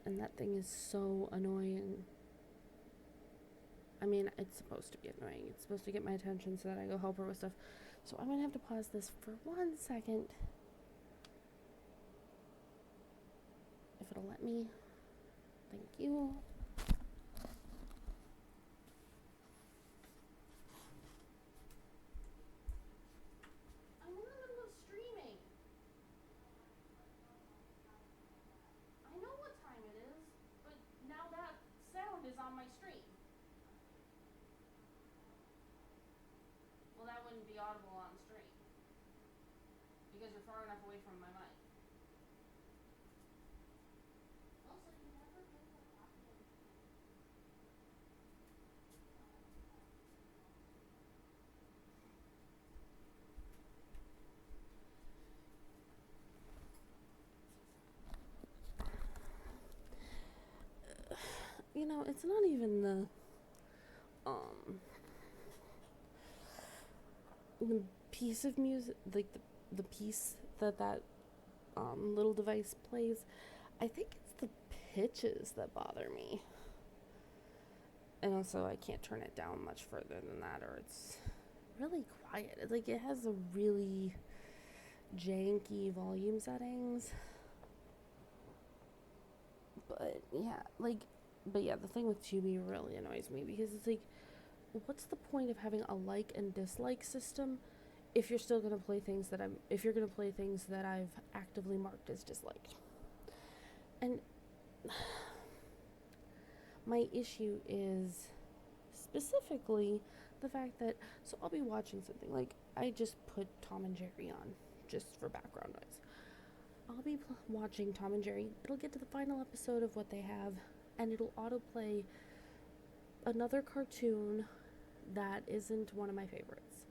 A: And that thing is so annoying. I mean, it's supposed to be annoying. It's supposed to get my attention so that I go help her with stuff. So I'm gonna have to pause this for 1 second. If it'll let me. Thank you. I'm in the middle of streaming. I know what time it is, but now that sound is on my stream. Well, that wouldn't be audible on stream because you're far enough away from my mic. Also, you never bring the popcorn. You know, it's not even the piece of music, like the piece that little device plays. I think it's the pitches that bother me. And also, I can't turn it down much further than that, or it's really quiet. Like, it has a really janky volume settings. But yeah, the thing with Tubi really annoys me because it's like, what's the point of having a like and dislike system if you're still gonna play things that I've actively marked as disliked? And my issue is specifically the fact that, so I'll be watching something, like I just put Tom and Jerry on just for background noise. I'll be watching Tom and Jerry. It'll get to the final episode of what they have, and it'll autoplay another cartoon that isn't one of my favorites.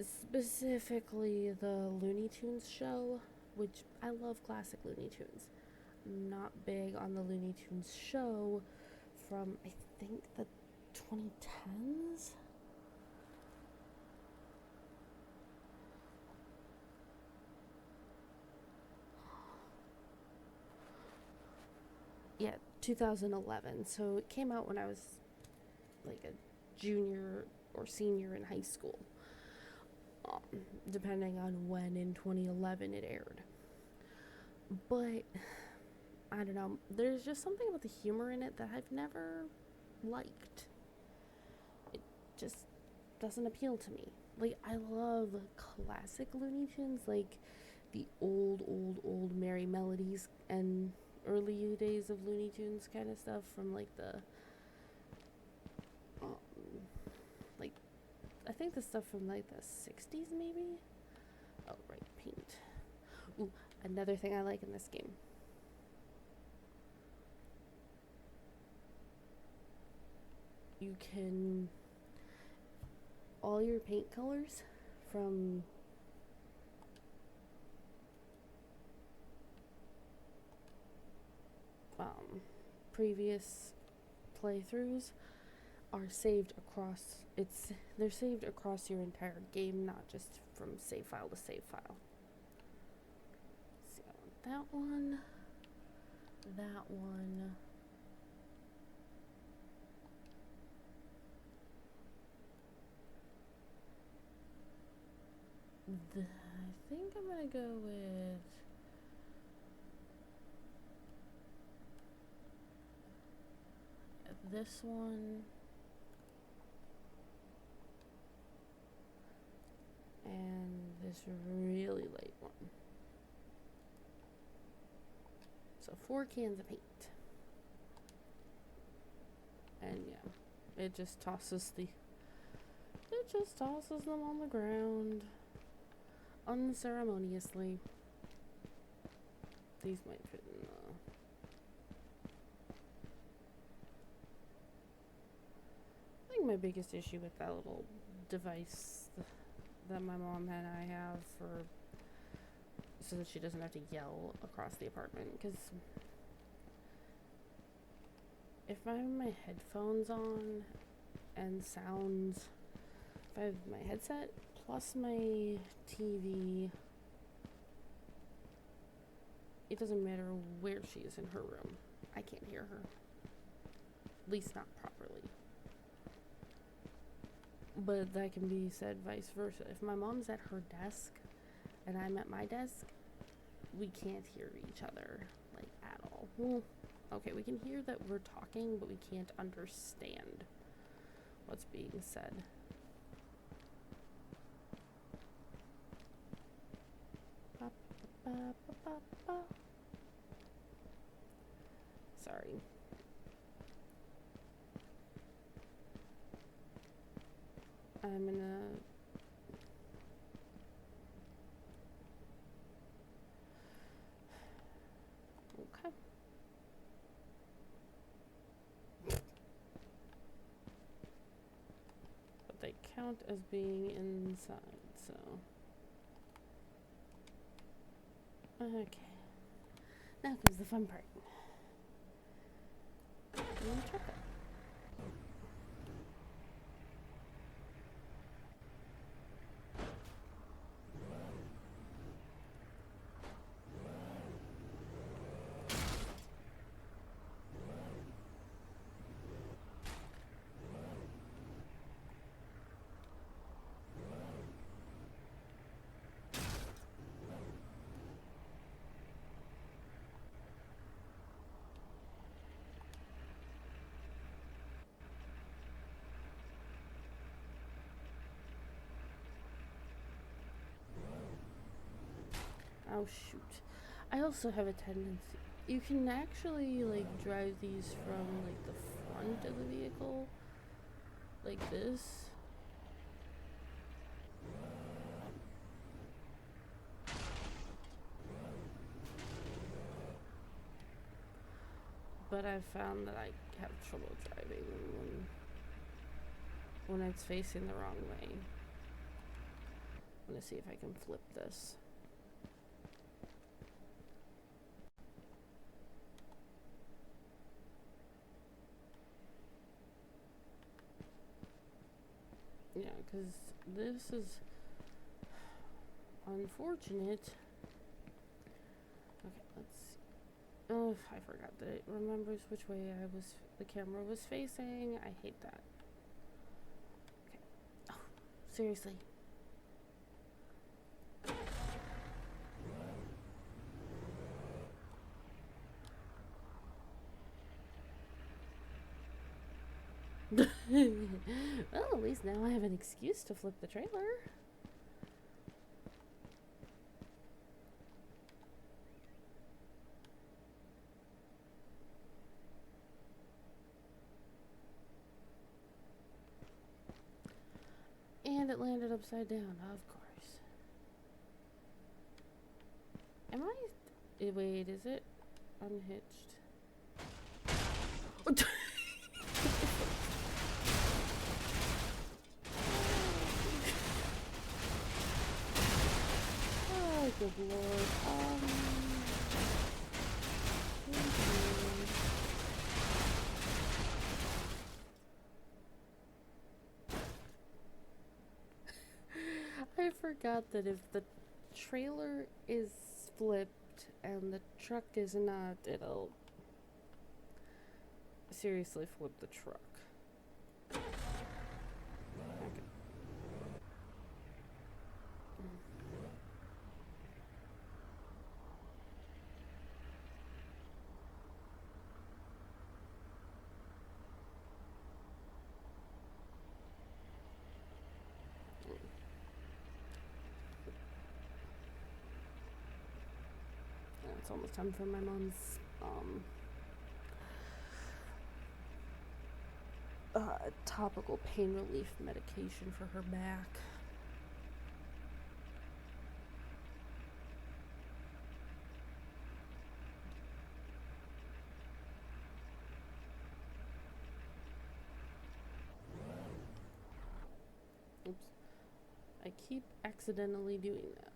A: Specifically, the Looney Tunes show, which I love classic Looney Tunes. I'm not big on the Looney Tunes show from, I think, the 2010s? Yeah, 2011. So it came out when I was like a junior or senior in high school, depending on when in 2011 it aired. But I don't know, there's just something about the humor in it that I've never liked. It just doesn't appeal to me. Like, I love classic Looney Tunes, like the old Merry Melodies and early days of Looney Tunes kind of stuff from like the like, I think the stuff from like the 60s maybe. Oh right, paint. Ooh, another thing I like in this game. You can, all your paint colors from previous playthroughs are saved across, they're saved across your entire game, not just from save file to save file. See, I want that one, that one. I think I'm gonna go with this one and this really light one. So 4 cans of paint. And yeah, it just tosses them on the ground unceremoniously. These might fit in the... I think my biggest issue with that little device that my mom and I have for so that she doesn't have to yell across the apartment, because if I have my headphones on and sounds, if I have my headset plus my TV, it doesn't matter where she is in her room, I can't hear her, at least not properly. But that can be said vice versa. If my mom's at her desk and I'm at my desk, we can't hear each other, like, at all. Well, okay, we can hear that we're talking, but we can't understand what's being said. Sorry. I'm gonna... Okay. But they count as being inside, so... Okay. Now comes the fun part. I'm gonna check it. Oh shoot. I also have a tendency. You can actually like drive these from like the front of the vehicle, like this. But I've found that I have trouble driving when it's facing the wrong way. I'm gonna see if I can flip this. Yeah, because this is unfortunate. Okay, let's see. Oh, I forgot that it remembers which way the camera was facing. I hate that. Okay. Oh, seriously. Well, at least now I have an excuse to flip the trailer. And it landed upside down, of course. Am I... Wait, is it unhitched? Oh, good lord. I forgot that if the trailer is flipped and the truck is not, it'll seriously flip the truck. it's almost time for my mom's topical pain relief medication for her back. Oops. I keep accidentally doing that.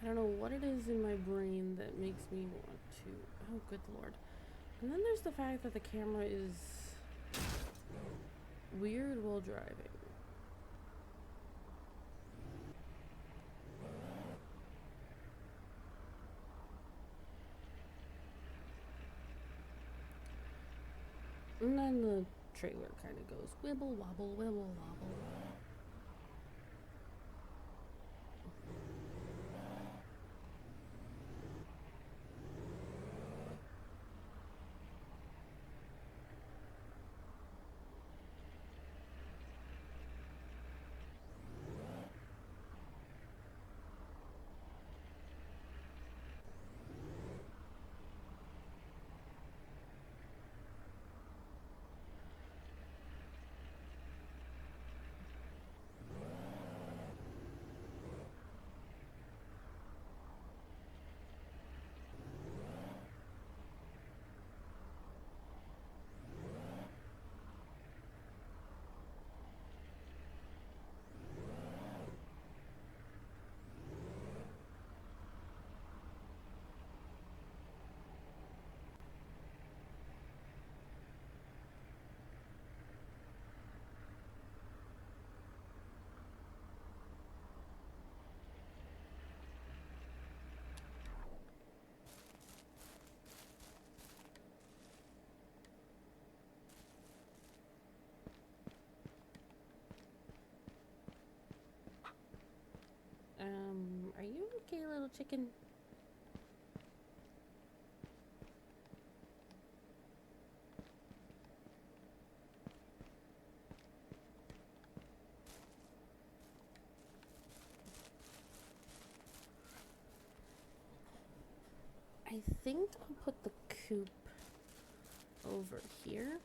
A: I don't know what it is in my brain that makes me want to. Oh, good lord. And then there's the fact that the camera is weird while driving. And then the trailer kind of goes wibble wobble, wibble wobble. Are you okay, little chicken? I think I'll put the coop over here.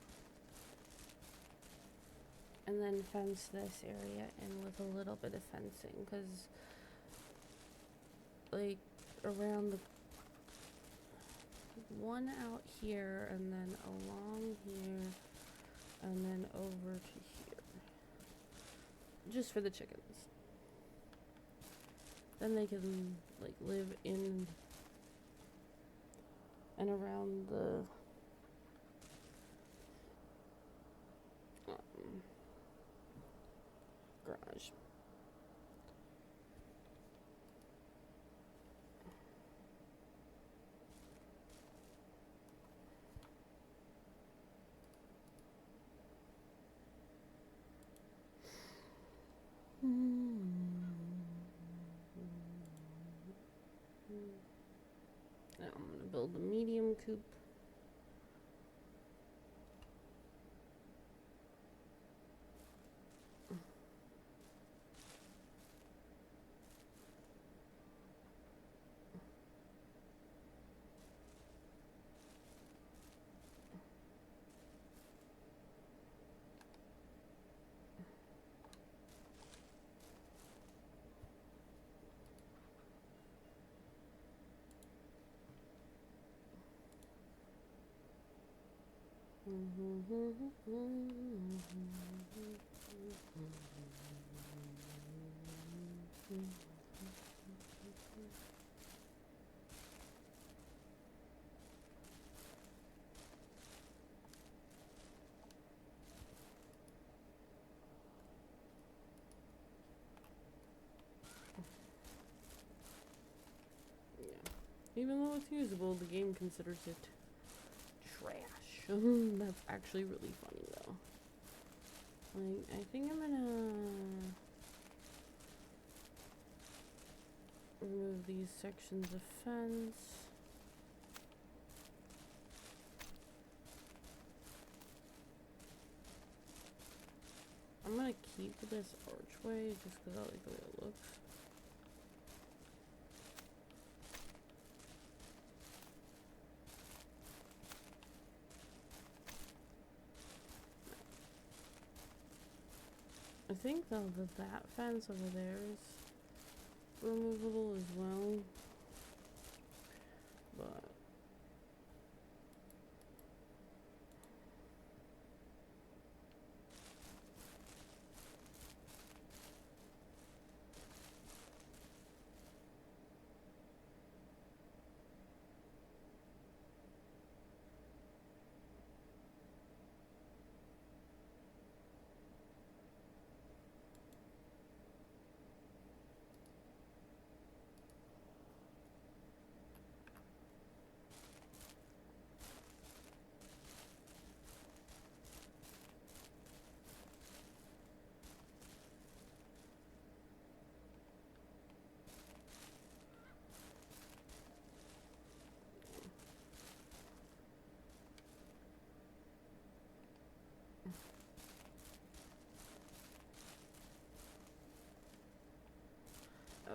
A: And then fence this area in with a little bit of fencing, because like around the one out here and then along here and then over to here, just for the chickens. Then they can like live in and around the garage. Now I'm gonna build a medium coop. Even though it's usable, the game considers it trash. That's actually really funny though. Like, I think I'm gonna remove these sections of fence. want to keep this archway just because I like the way it looks. I think though that fence over there is removable as well, but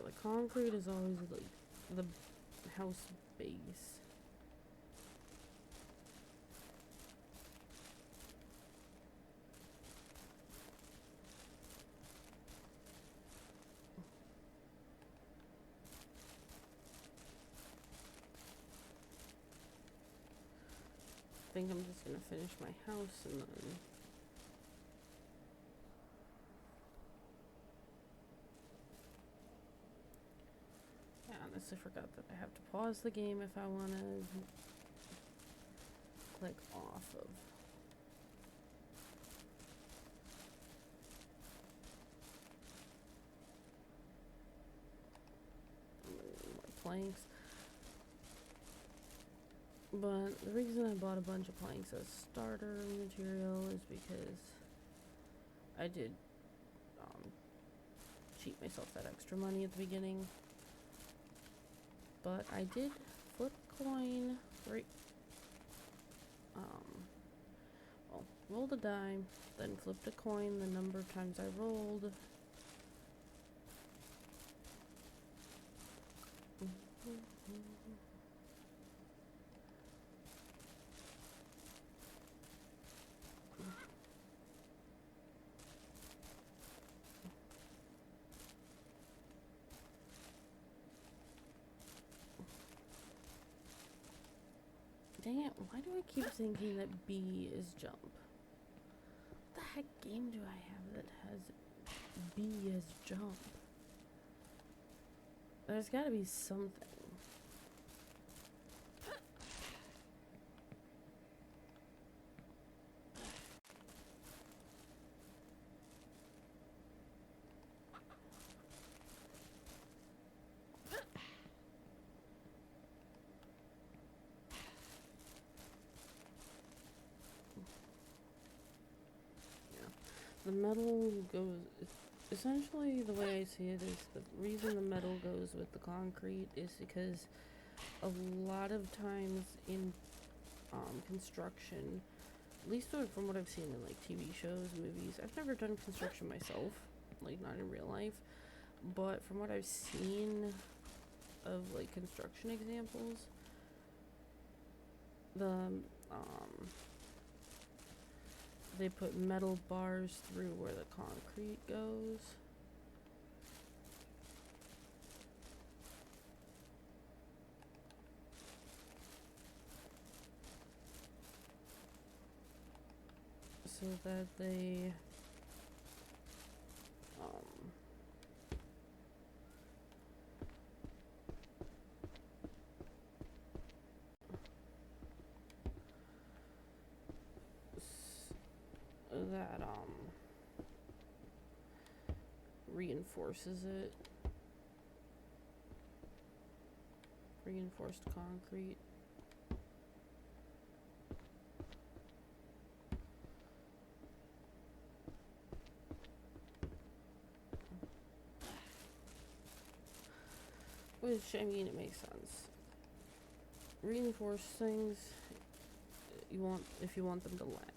A: the concrete is always like the house base. I think I'm just gonna finish my house and then I honestly forgot that I have to pause the game if I want to click off of. My planks. But the reason I bought a bunch of planks as starter material is because I did cheat myself that extra money at the beginning. But I did flip a coin, right? Well, rolled a die, then flipped a coin the number of times I rolled. Dang it, why do I keep thinking that B is jump? What the heck game do I have that has B as jump? There's gotta be something. The metal goes, essentially the way I see it is the reason the metal goes with the concrete is because a lot of times in construction, at least from what I've seen in like TV shows, movies, I've never done construction myself, like not in real life, but from what I've seen of like construction examples, they put metal bars through where the concrete goes. So that they that reinforces it. Reinforced concrete. Which, I mean, it makes sense. Reinforced things, if you want them to last.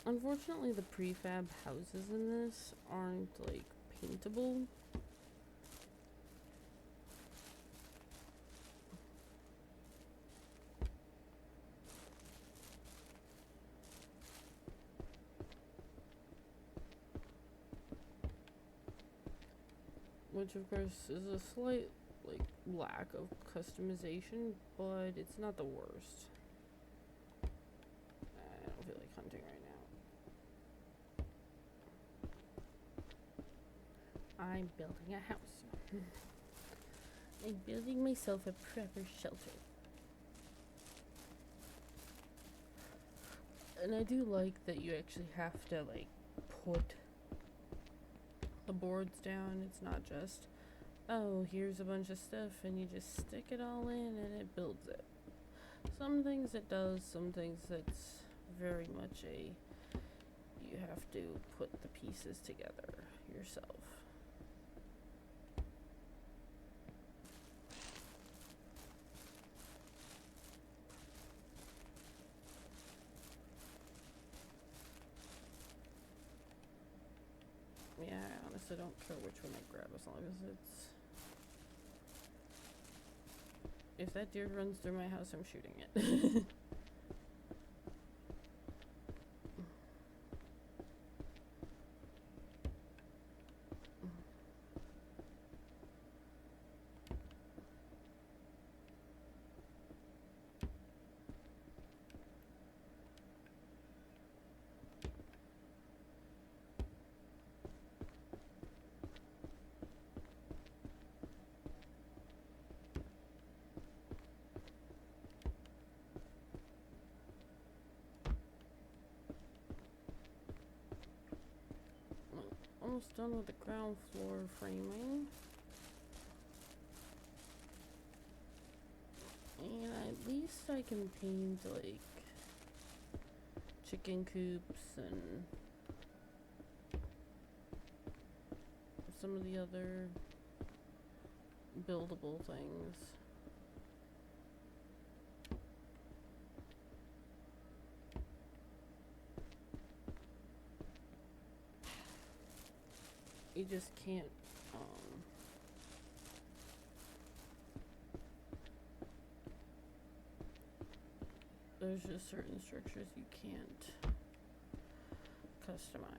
A: Unfortunately, the prefab houses in this aren't like paintable. Which of course is a slight like lack of customization, but it's not the worst. I don't feel like hunting right now. I'm building a house. I'm building myself a proper shelter. And I do like that you actually have to like put the boards down. It's not just, oh, here's a bunch of stuff and you just stick it all in and it builds it. Some things it does, some things it's very much a, you have to put the pieces together yourself. Yeah, I honestly don't care which one I grab as long as it's... If that deer runs through my house, I'm shooting it. Almost done with the ground floor framing. And at least I can paint like chicken coops and some of the other buildable things. You just can't, there's just certain structures you can't customize.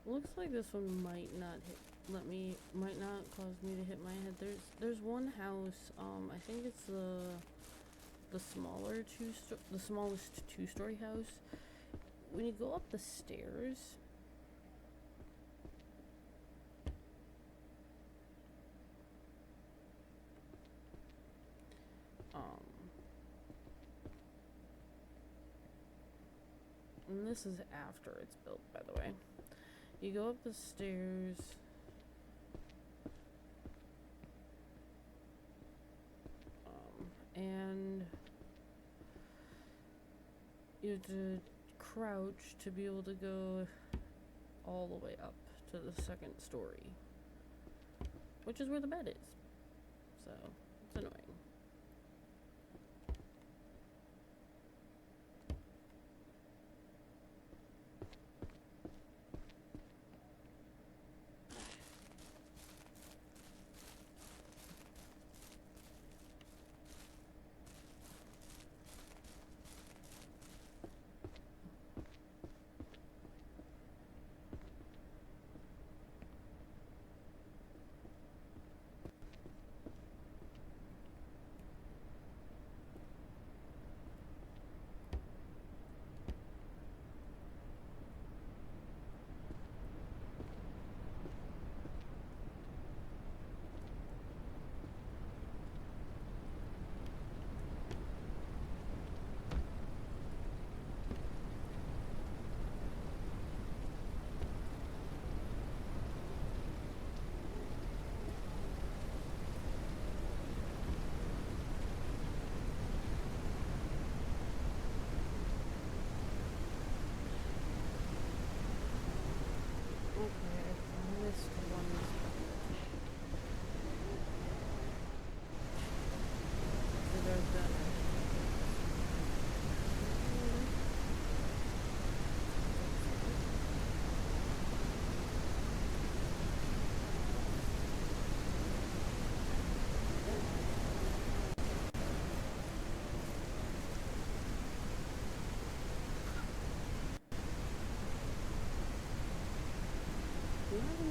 A: Looks like this one might not might not cause me to hit my head. There's one house, I think it's the smallest two-story house. When you go up the stairs, and this is after it's built, by the way. You go up the stairs, and you have to crouch to be able to go all the way up to the second story, which is where the bed is. So, it's annoying.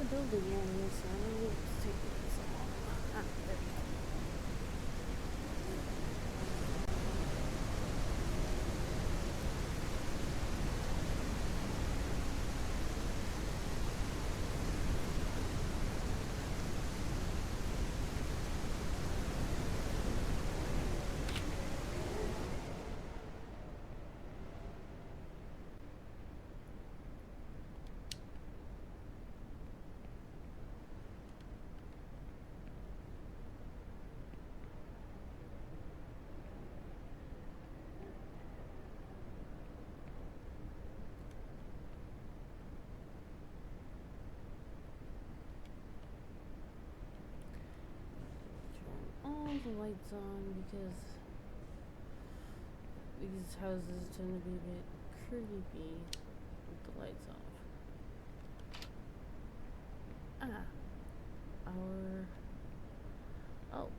A: building area, so I don't need to take this along. Ah, there we go. All the lights on because these houses tend to be a bit creepy with the lights off. Oh,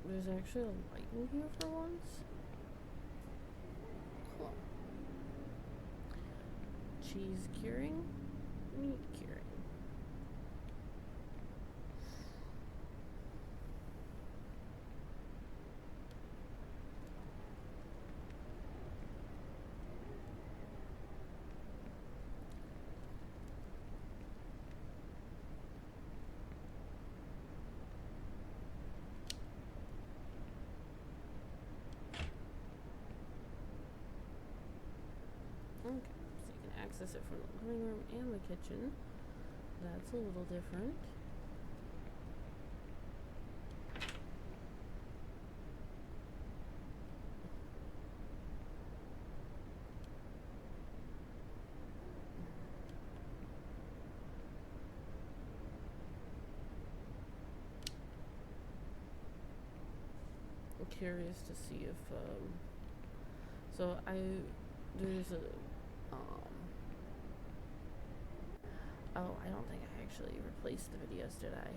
A: there's actually a light in here for once. Cool. Cheese curing, meat curing. Okay, so you can access it from the living room and the kitchen. That's a little different. I'm curious to see if, so there's a, oh, I don't think I actually replaced the videos, did I?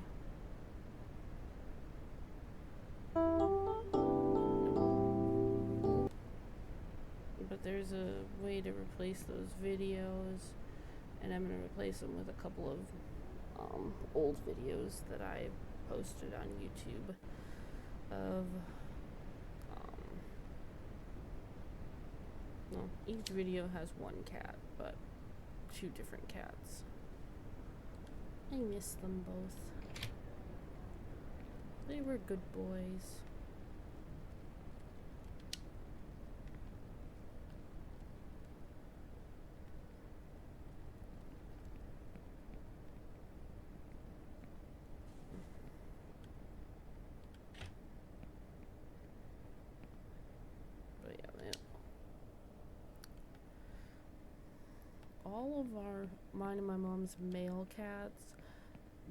A: But there's a way to replace those videos, and I'm going to replace them with a couple of old videos that I posted on YouTube of, well, each video has one cat, but 2 different cats. I miss them both. They were good boys. But yeah, man. All of mine and my mom's male cats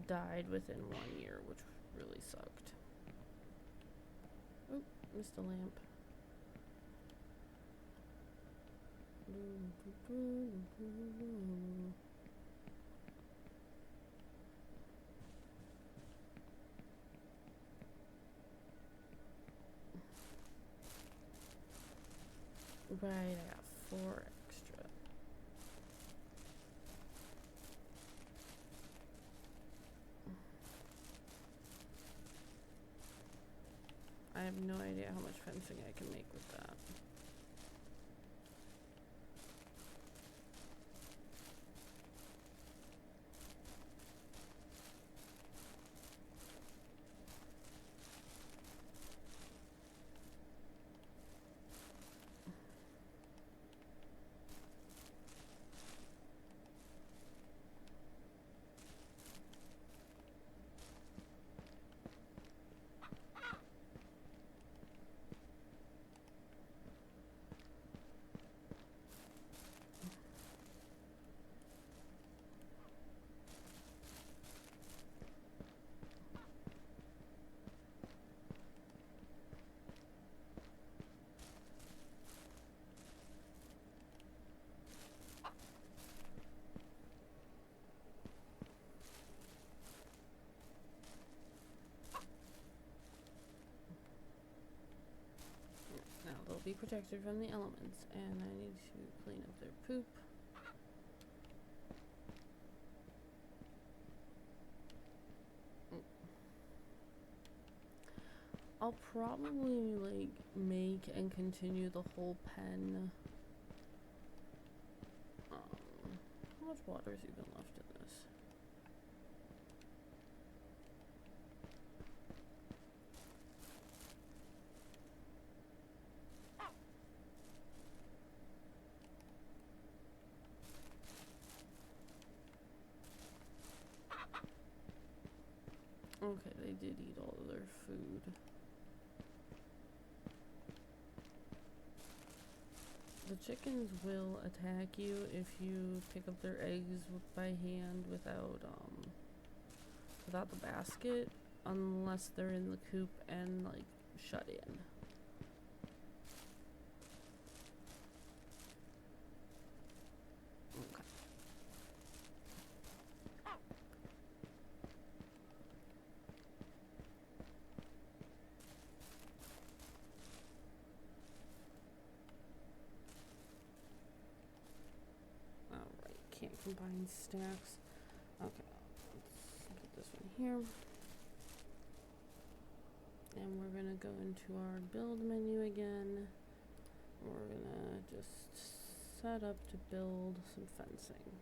A: died within 1 year, which really sucked. Oh, missed a lamp. Right, I got 4 extra. I have no idea how much fencing I can make with that. Now they'll be protected from the elements, and I need to clean up their poop. I'll probably like make and continue the whole pen. How much water is even left in this? Okay, they did eat all of their food. The chickens will attack you if you pick up their eggs by hand without the basket, unless they're in the coop and like shut in. Okay. Alright, can't combine stacks. Okay, let's put this one here. And we're gonna go into our build menu again. We're gonna just set up to build some fencing.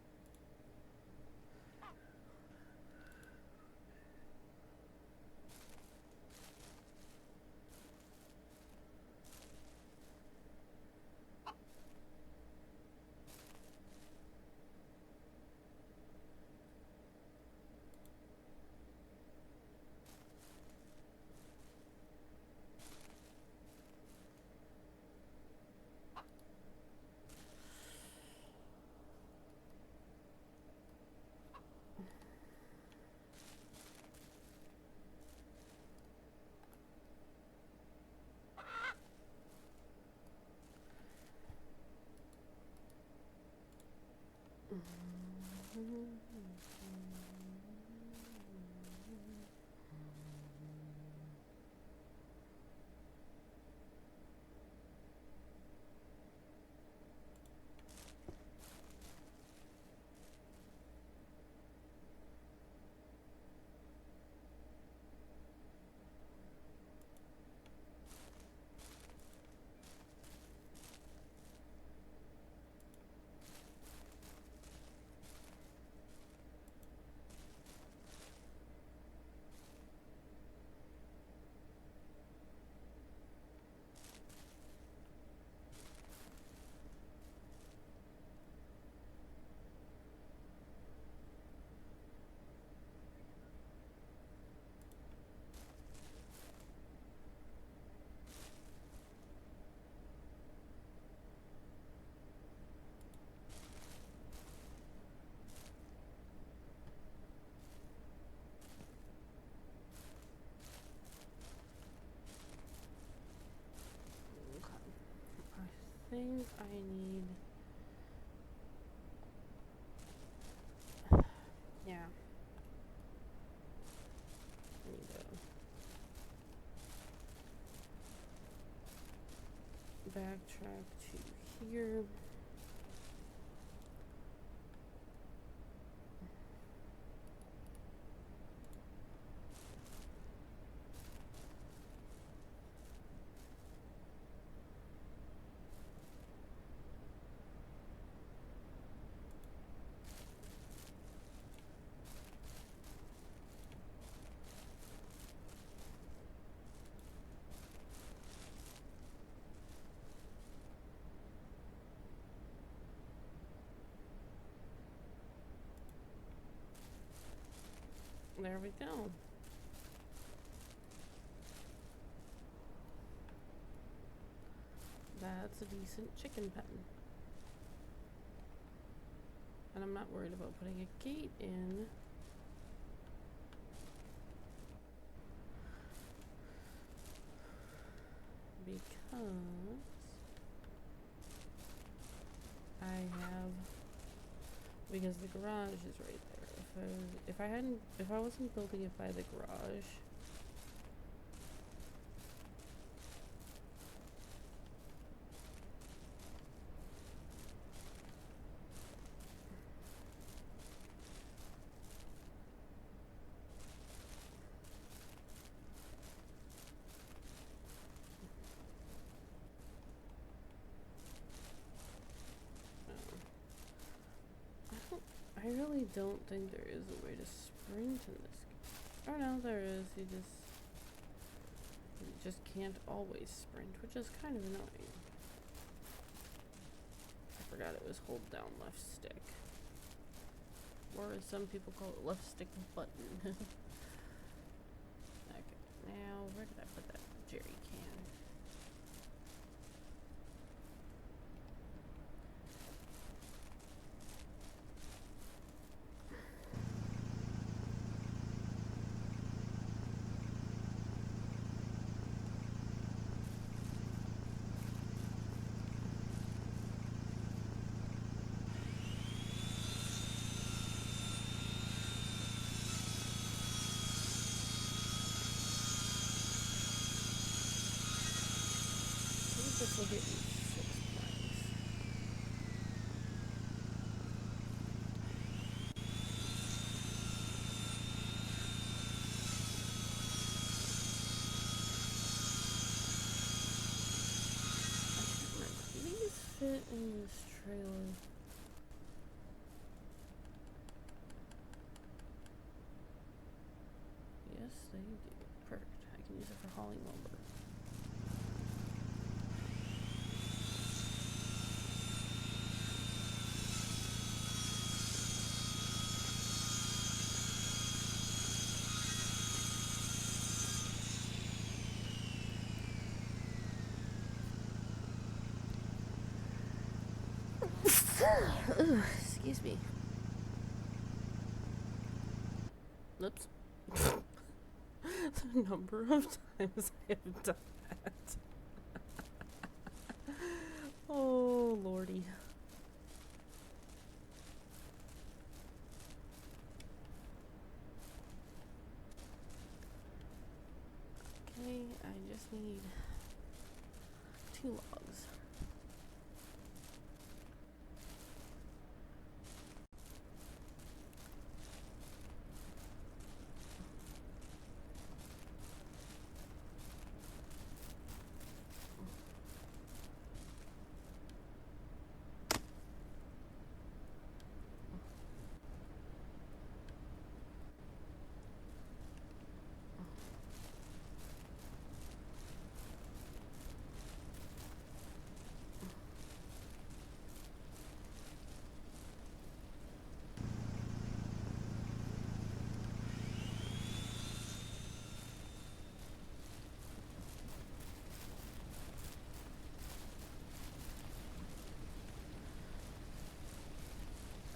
A: I think I need, yeah, I need to backtrack to here. There we go. That's a decent chicken pen. And I'm not worried about putting a gate in. Because because the garage is right there. If I wasn't building it by the garage, really don't think there is a way to sprint in this. Oh no, there is. You just can't always sprint, which is kind of annoying. I forgot it was hold down left stick. Or as some people call it, left stick button. Okay, now where did I put that jerry can? This will get me 6 planks. I can't remember. Do these fit in this trailer? Yes, they do. Perfect. I can use it for hauling lumber. Ugh, excuse me. Oops. The number of times I have done that. Oh, lordy. Okay, I just need 2 logs.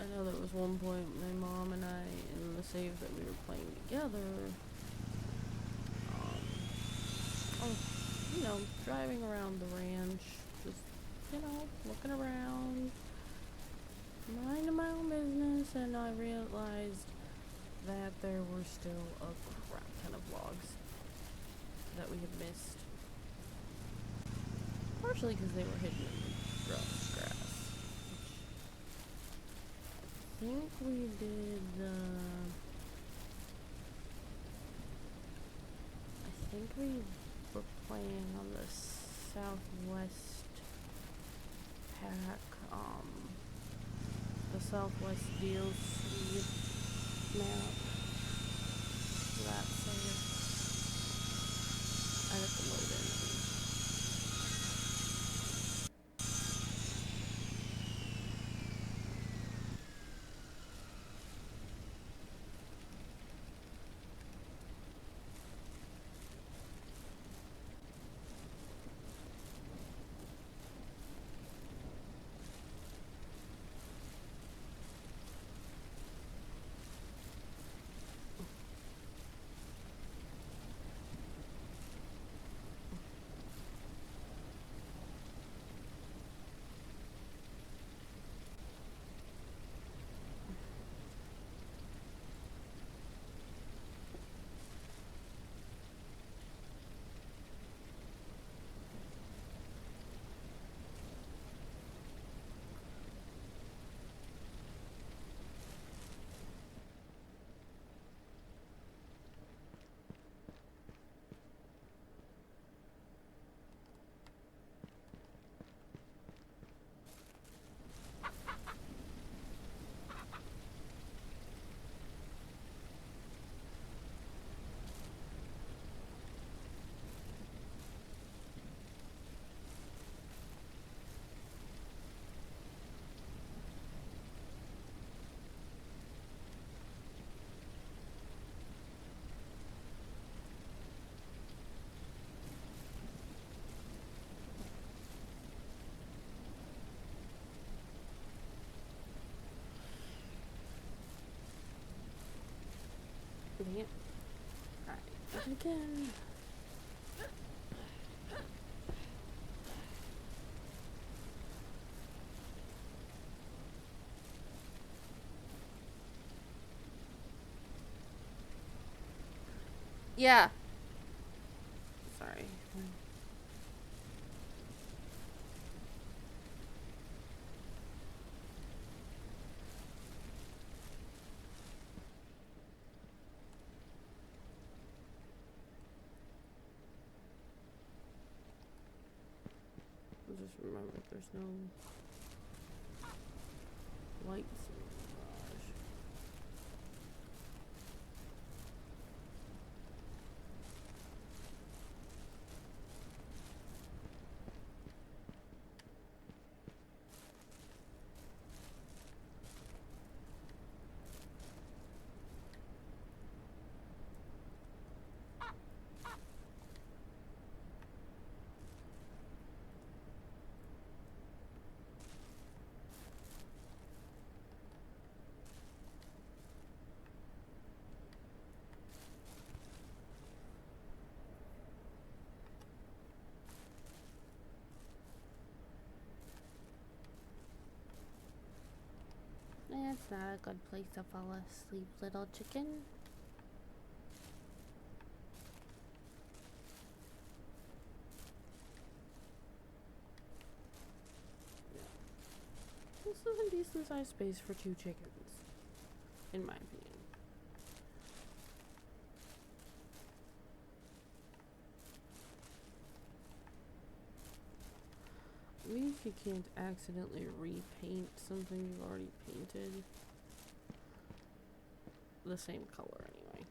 A: I know there was one point my mom and I, in the save that we were playing together, driving around the ranch, just, looking around, minding my own business, and I realized that there were still a crap ton of logs that we had missed. Partially because they were hidden in the grass. I think we did, I think we were playing on the southwest pack, the southwest DLC map. That save. I have to load in. Dang it. Alright, open again. Yeah. Sorry. Just remember there's no lights in the garage. It's not a good place to fall asleep, little chicken. This is a decent sized space for 2 chickens, in my opinion. I mean, if you can't accidentally repaint something you've already painted the same color anyway.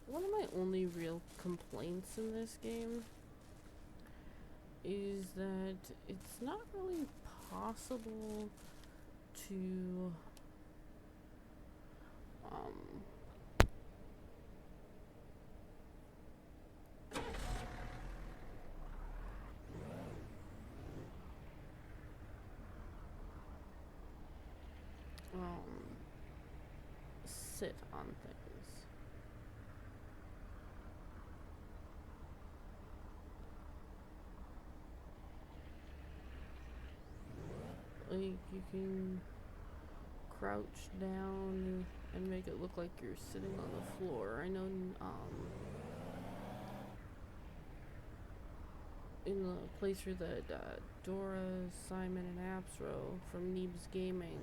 A: One of my only real complaints in this game is that it's not really possible to sit on things. Like, you can crouch down and make it look like you're sitting on the floor. I know, in the playthrough that Dora, Simon, and Absro from Neebs Gaming,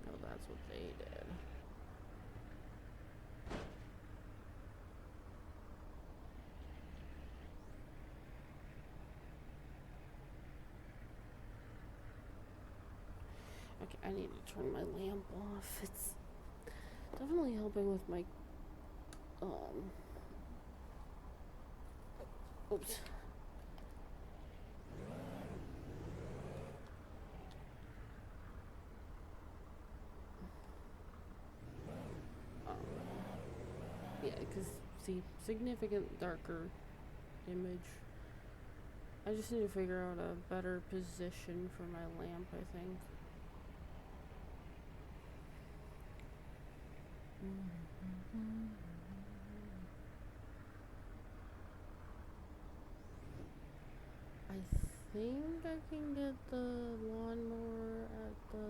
A: no, that's what they did. Okay, I need to turn my lamp off. It's definitely helping with my, oops. Yeah, because, see, significant darker image. I just need to figure out a better position for my lamp, I think. I think I can get the lawnmower at the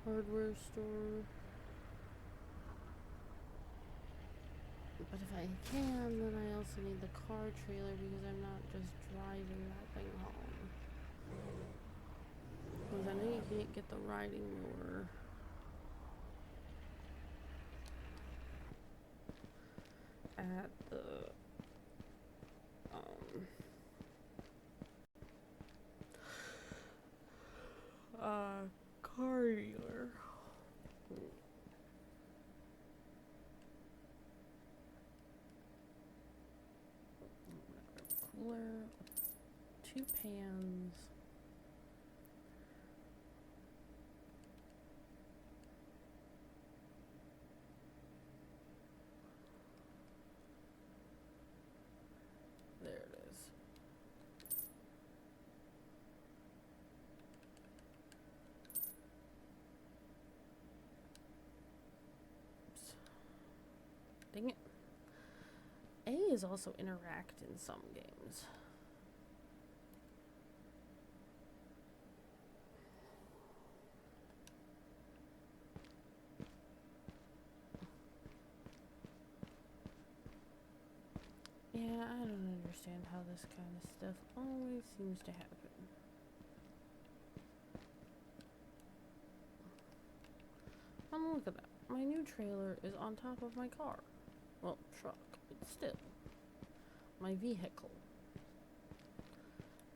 A: hardware store. But if I can, then I also need the car trailer because I'm not just driving that thing home. Because I know you can't get the riding mower. At the car dealer. Cooler, 2 pans. There it is. Dang it. A is also interact in some games. Yeah, I don't understand how this kind of stuff always seems to happen. Look at that. My new trailer is on top of my car. Well, truck, but still. My vehicle.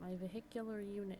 A: My vehicular unit.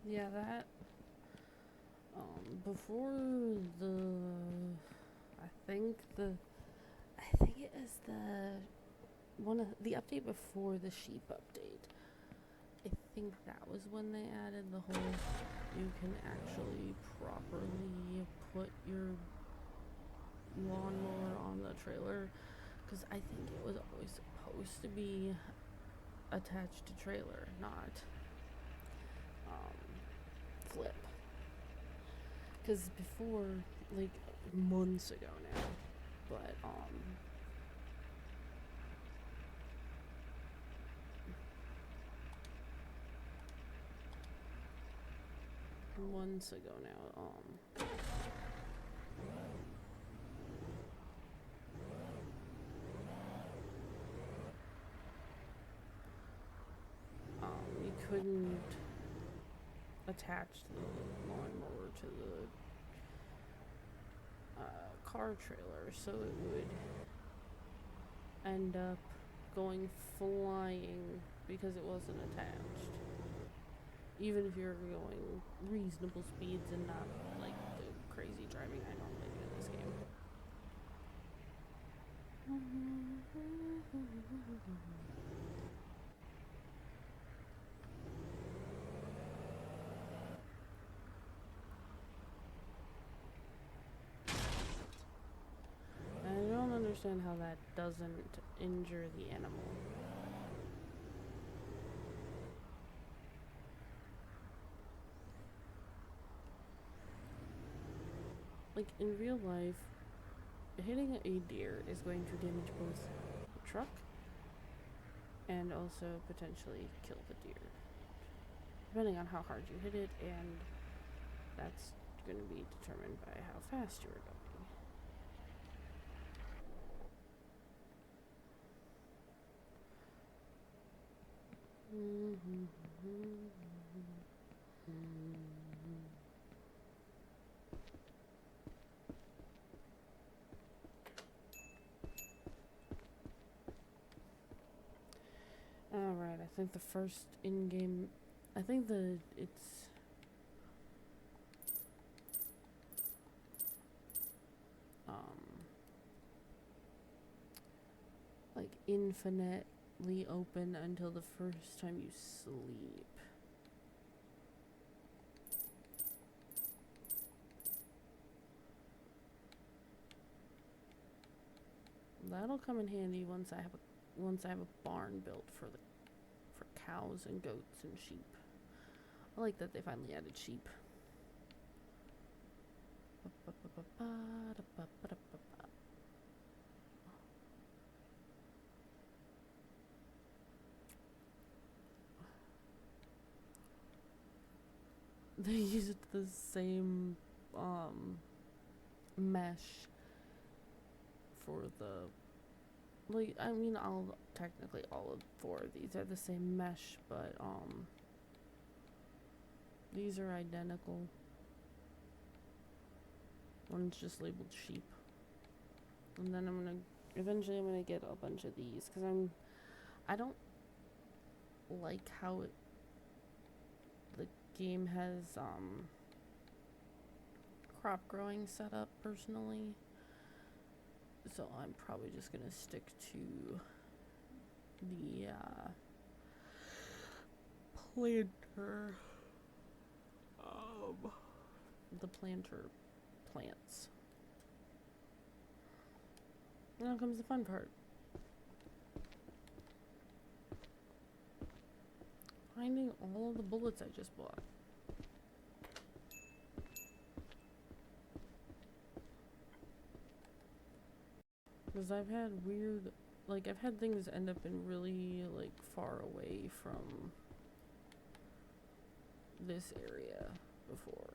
A: Yeah, that, before the, I think it is the update before the sheep update. I think that was when they added the whole, you can actually properly put your lawnmower on the trailer, because I think it was always supposed to be attached to trailer, not flip. Because before, like months ago now, but months ago now, you couldn't attach the lawnmower to the car trailer, so it would end up going flying because it wasn't attached. even if you're going reasonable speeds and not like the crazy driving I normally do in this game. I don't understand how that doesn't injure the animal. Like, in real life, hitting a deer is going to damage both the truck and also potentially kill the deer, depending on how hard you hit it, and that's going to be determined by how fast you are going. Alright, I think the first in-game, I think it's like infinitely open until the first time you sleep. That'll come in handy once I have a barn built for cows and goats and sheep. I like that they finally added sheep. They used the same mesh for the, like, I mean, technically all of 4 of these are the same mesh, but these are identical. One's just labeled sheep, and then eventually I'm gonna get a bunch of these because I don't like how the game has crop growing set up personally. So I'm probably just gonna stick to the planter, plants. Now comes the fun part. Finding all of the bullets I just bought. Because I've had I've had things end up in really, like, far away from this area before.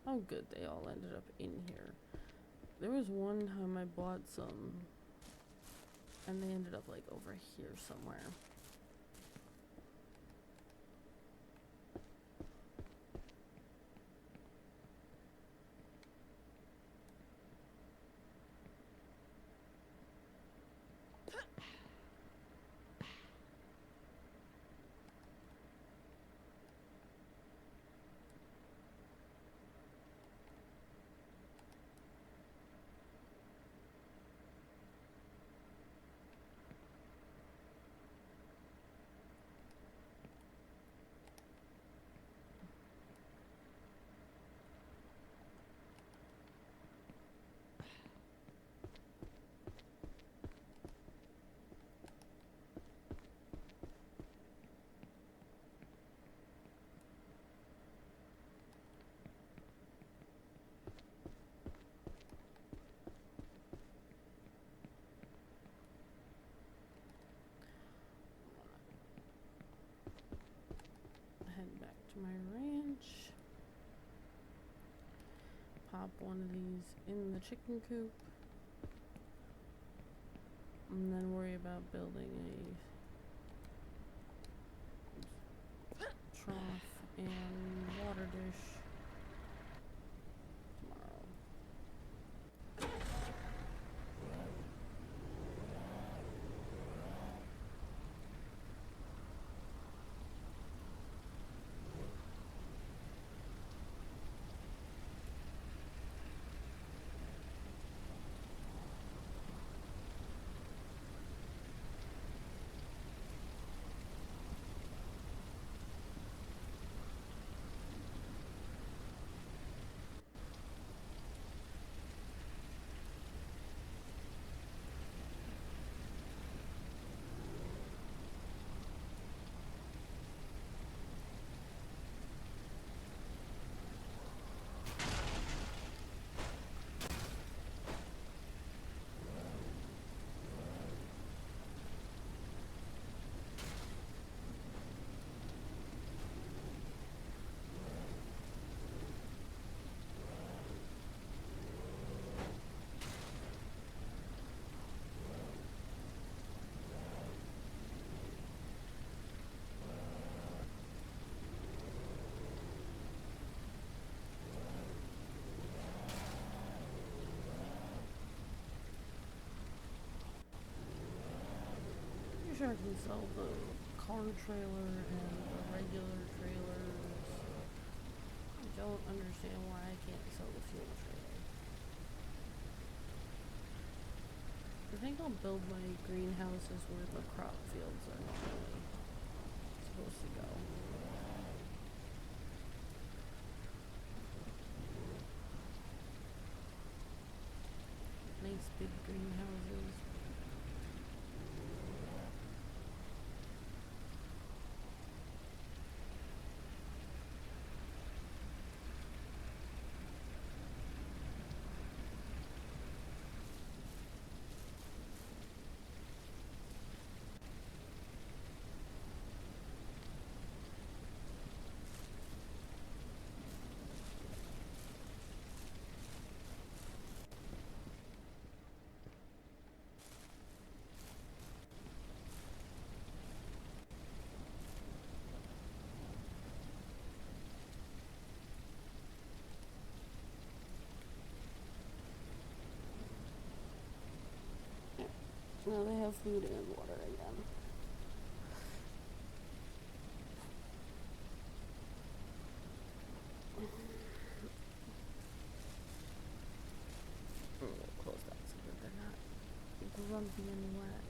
A: Oh good, they all ended up in here. There was one time I bought some, and they ended up, like, over here somewhere. Head back to my ranch. Pop one of these in the chicken coop. And then worry about building a trough and water dish tomorrow. sure I can sell the car trailer and the regular trailers. I don't understand why I can't sell the fuel trailer. I think I'll build my greenhouses where the crop fields are normally supposed to go. Nice big greenhouses. Now they have food and water again. I'm gonna close that so that they're not grumpy and wet.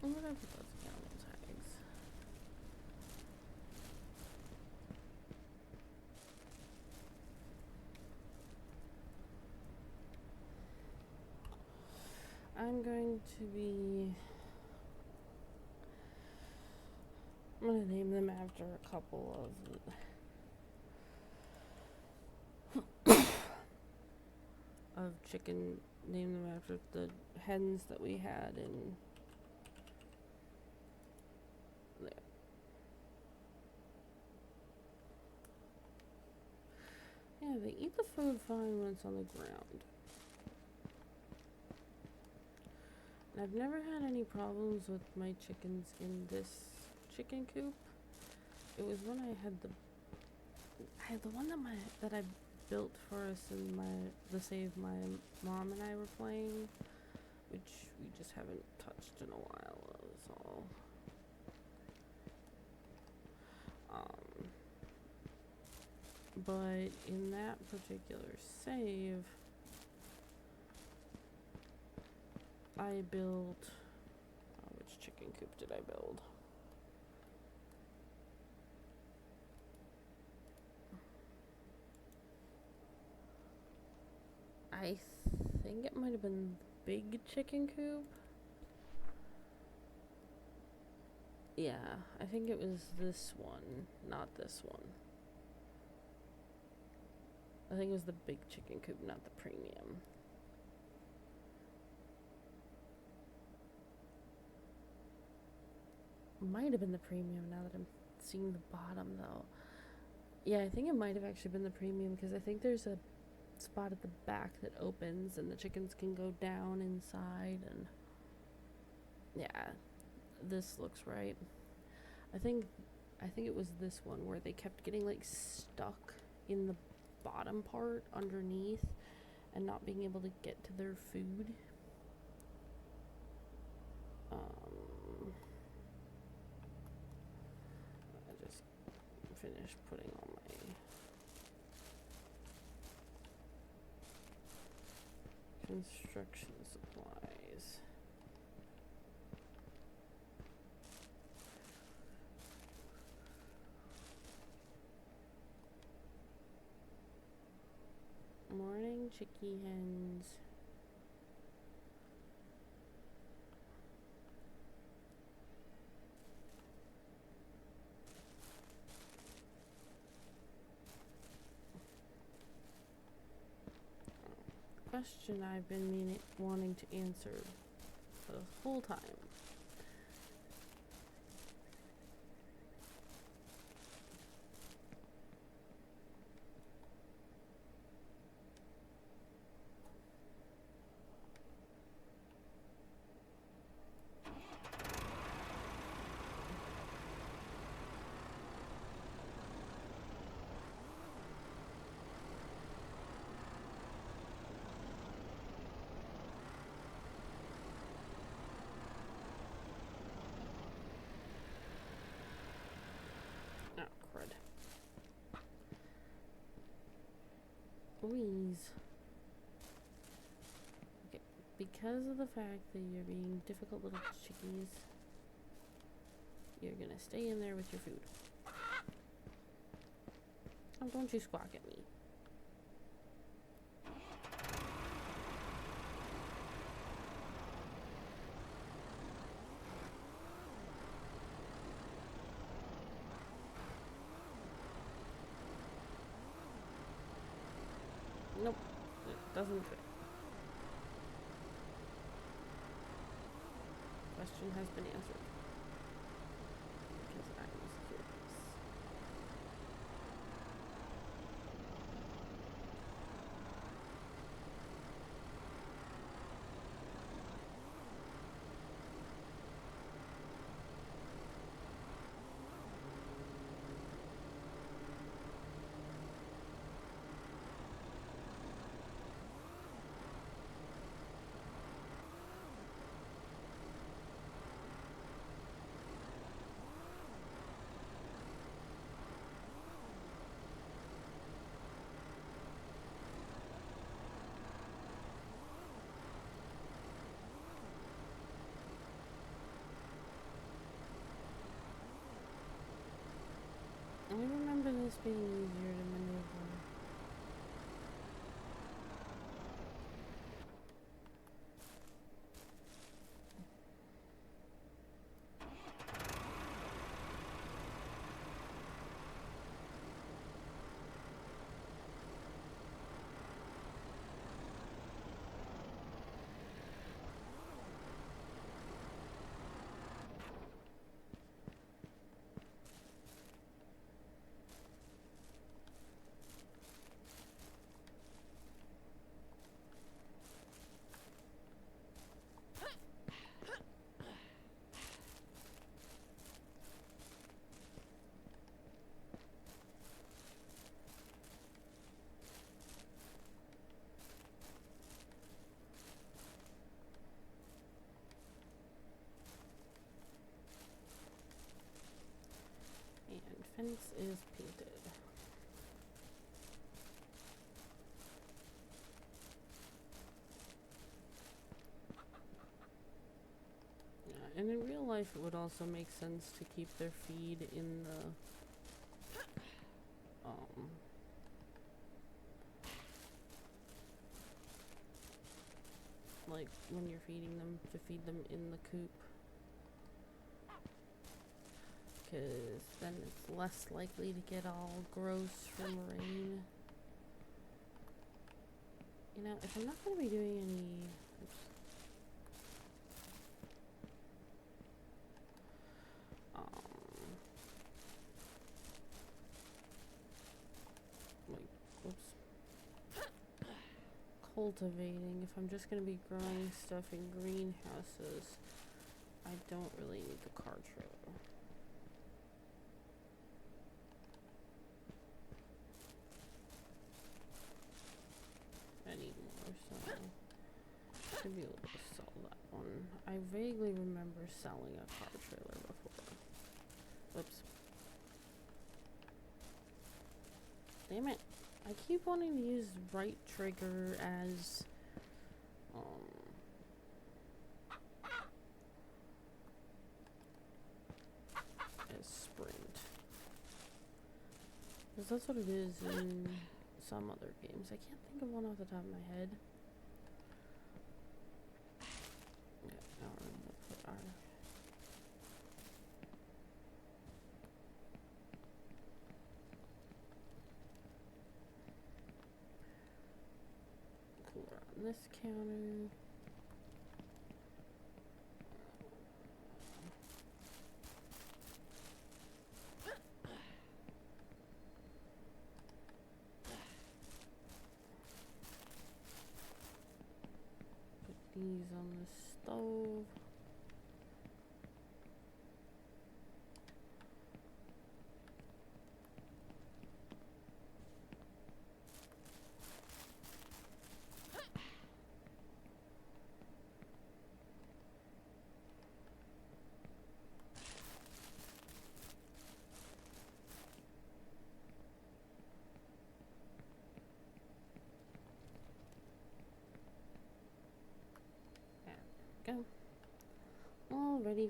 A: I'm gonna put those animal tags. I'm going to name them after a couple of chicken, name them after the hens that we had in there. Yeah, they eat the food fine when it's on the ground. And I've never had any problems with my chickens in this chicken coop. It was when I had the one that I built for us in the save my mom and I were playing, which we just haven't touched in a while. Is all. But in that particular save, I built. Which chicken coop did I build? I think it might have been the big chicken coop. Yeah, I think it was this one, not this one. I think it was the big chicken coop, not the premium. Might have been the premium now that I'm seeing the bottom though. Yeah, I think it might have actually been the premium because I think there's a spot at the back that opens and the chickens can go down inside, and yeah, this looks right. I think it was this one where they kept getting like stuck in the bottom part underneath and not being able to get to their food. I just finished putting all my construction supplies. Morning, chicky hens. Question I've been wanting to answer the whole time. Squeeze. Okay, because of the fact that you're being difficult little chickies, you're gonna stay in there with your food. Oh, don't you squawk at me. Nope, it doesn't fit. Question has been answered. Because I was curious. I remember this being easier to maneuver. And fence is painted. Yeah, and in real life it would also make sense to keep their feed in the like when you're feeding them, to feed them in the coop. Because then it's less likely to get all gross from rain. You know, if I'm not going to be doing any... Oops. Cultivating, if I'm just going to be growing stuff in greenhouses, I don't really need the car trailer. Anymore, so I should be able to sell that one. I vaguely remember selling a car trailer before. Whoops. Damn it. I keep wanting to use right trigger as sprint. Because that's what it is in some other games. I can't think of one off the top of my head. Yeah, now we're gonna put our cooler on this counter. These on the stove.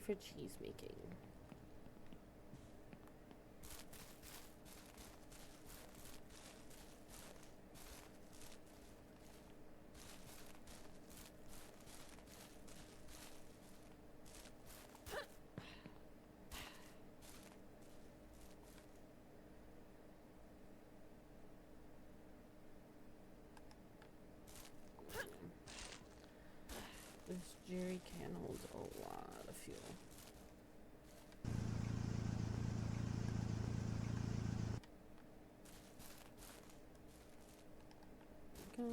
A: for cheese making. This jerry can holds a lot of fuel. Go.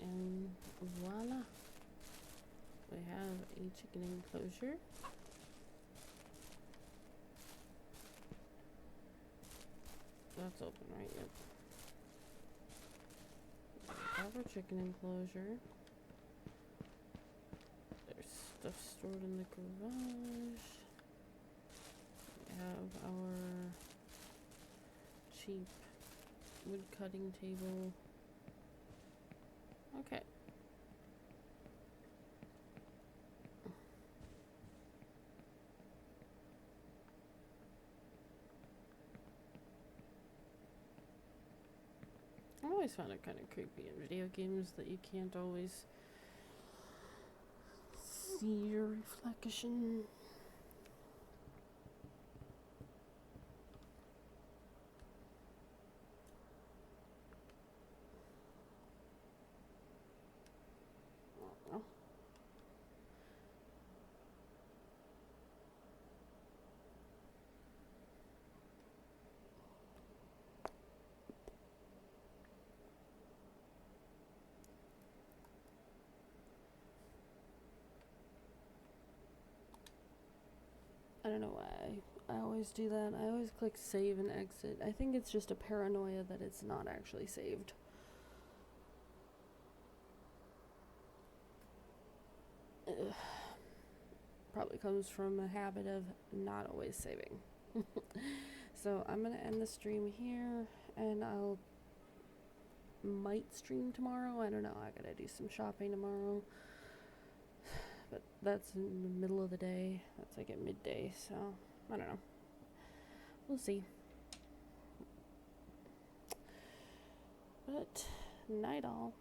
A: And voila, we have a chicken enclosure. That's open, right? Yep. We have our chicken enclosure. There's stuff stored in the garage. We have our cheap wood cutting table. Okay. I always found it kind of creepy in video games that you can't always see your reflection. Oh. I don't know why I always do that. I always click save and exit. I think it's just a paranoia that it's not actually saved. Ugh. Probably comes from a habit of not always saving. So I'm gonna end the stream here, and I'll might stream tomorrow. I don't know. I gotta do some shopping tomorrow. But that's in the middle of the day. That's like at midday, so I don't know. We'll see. But night all.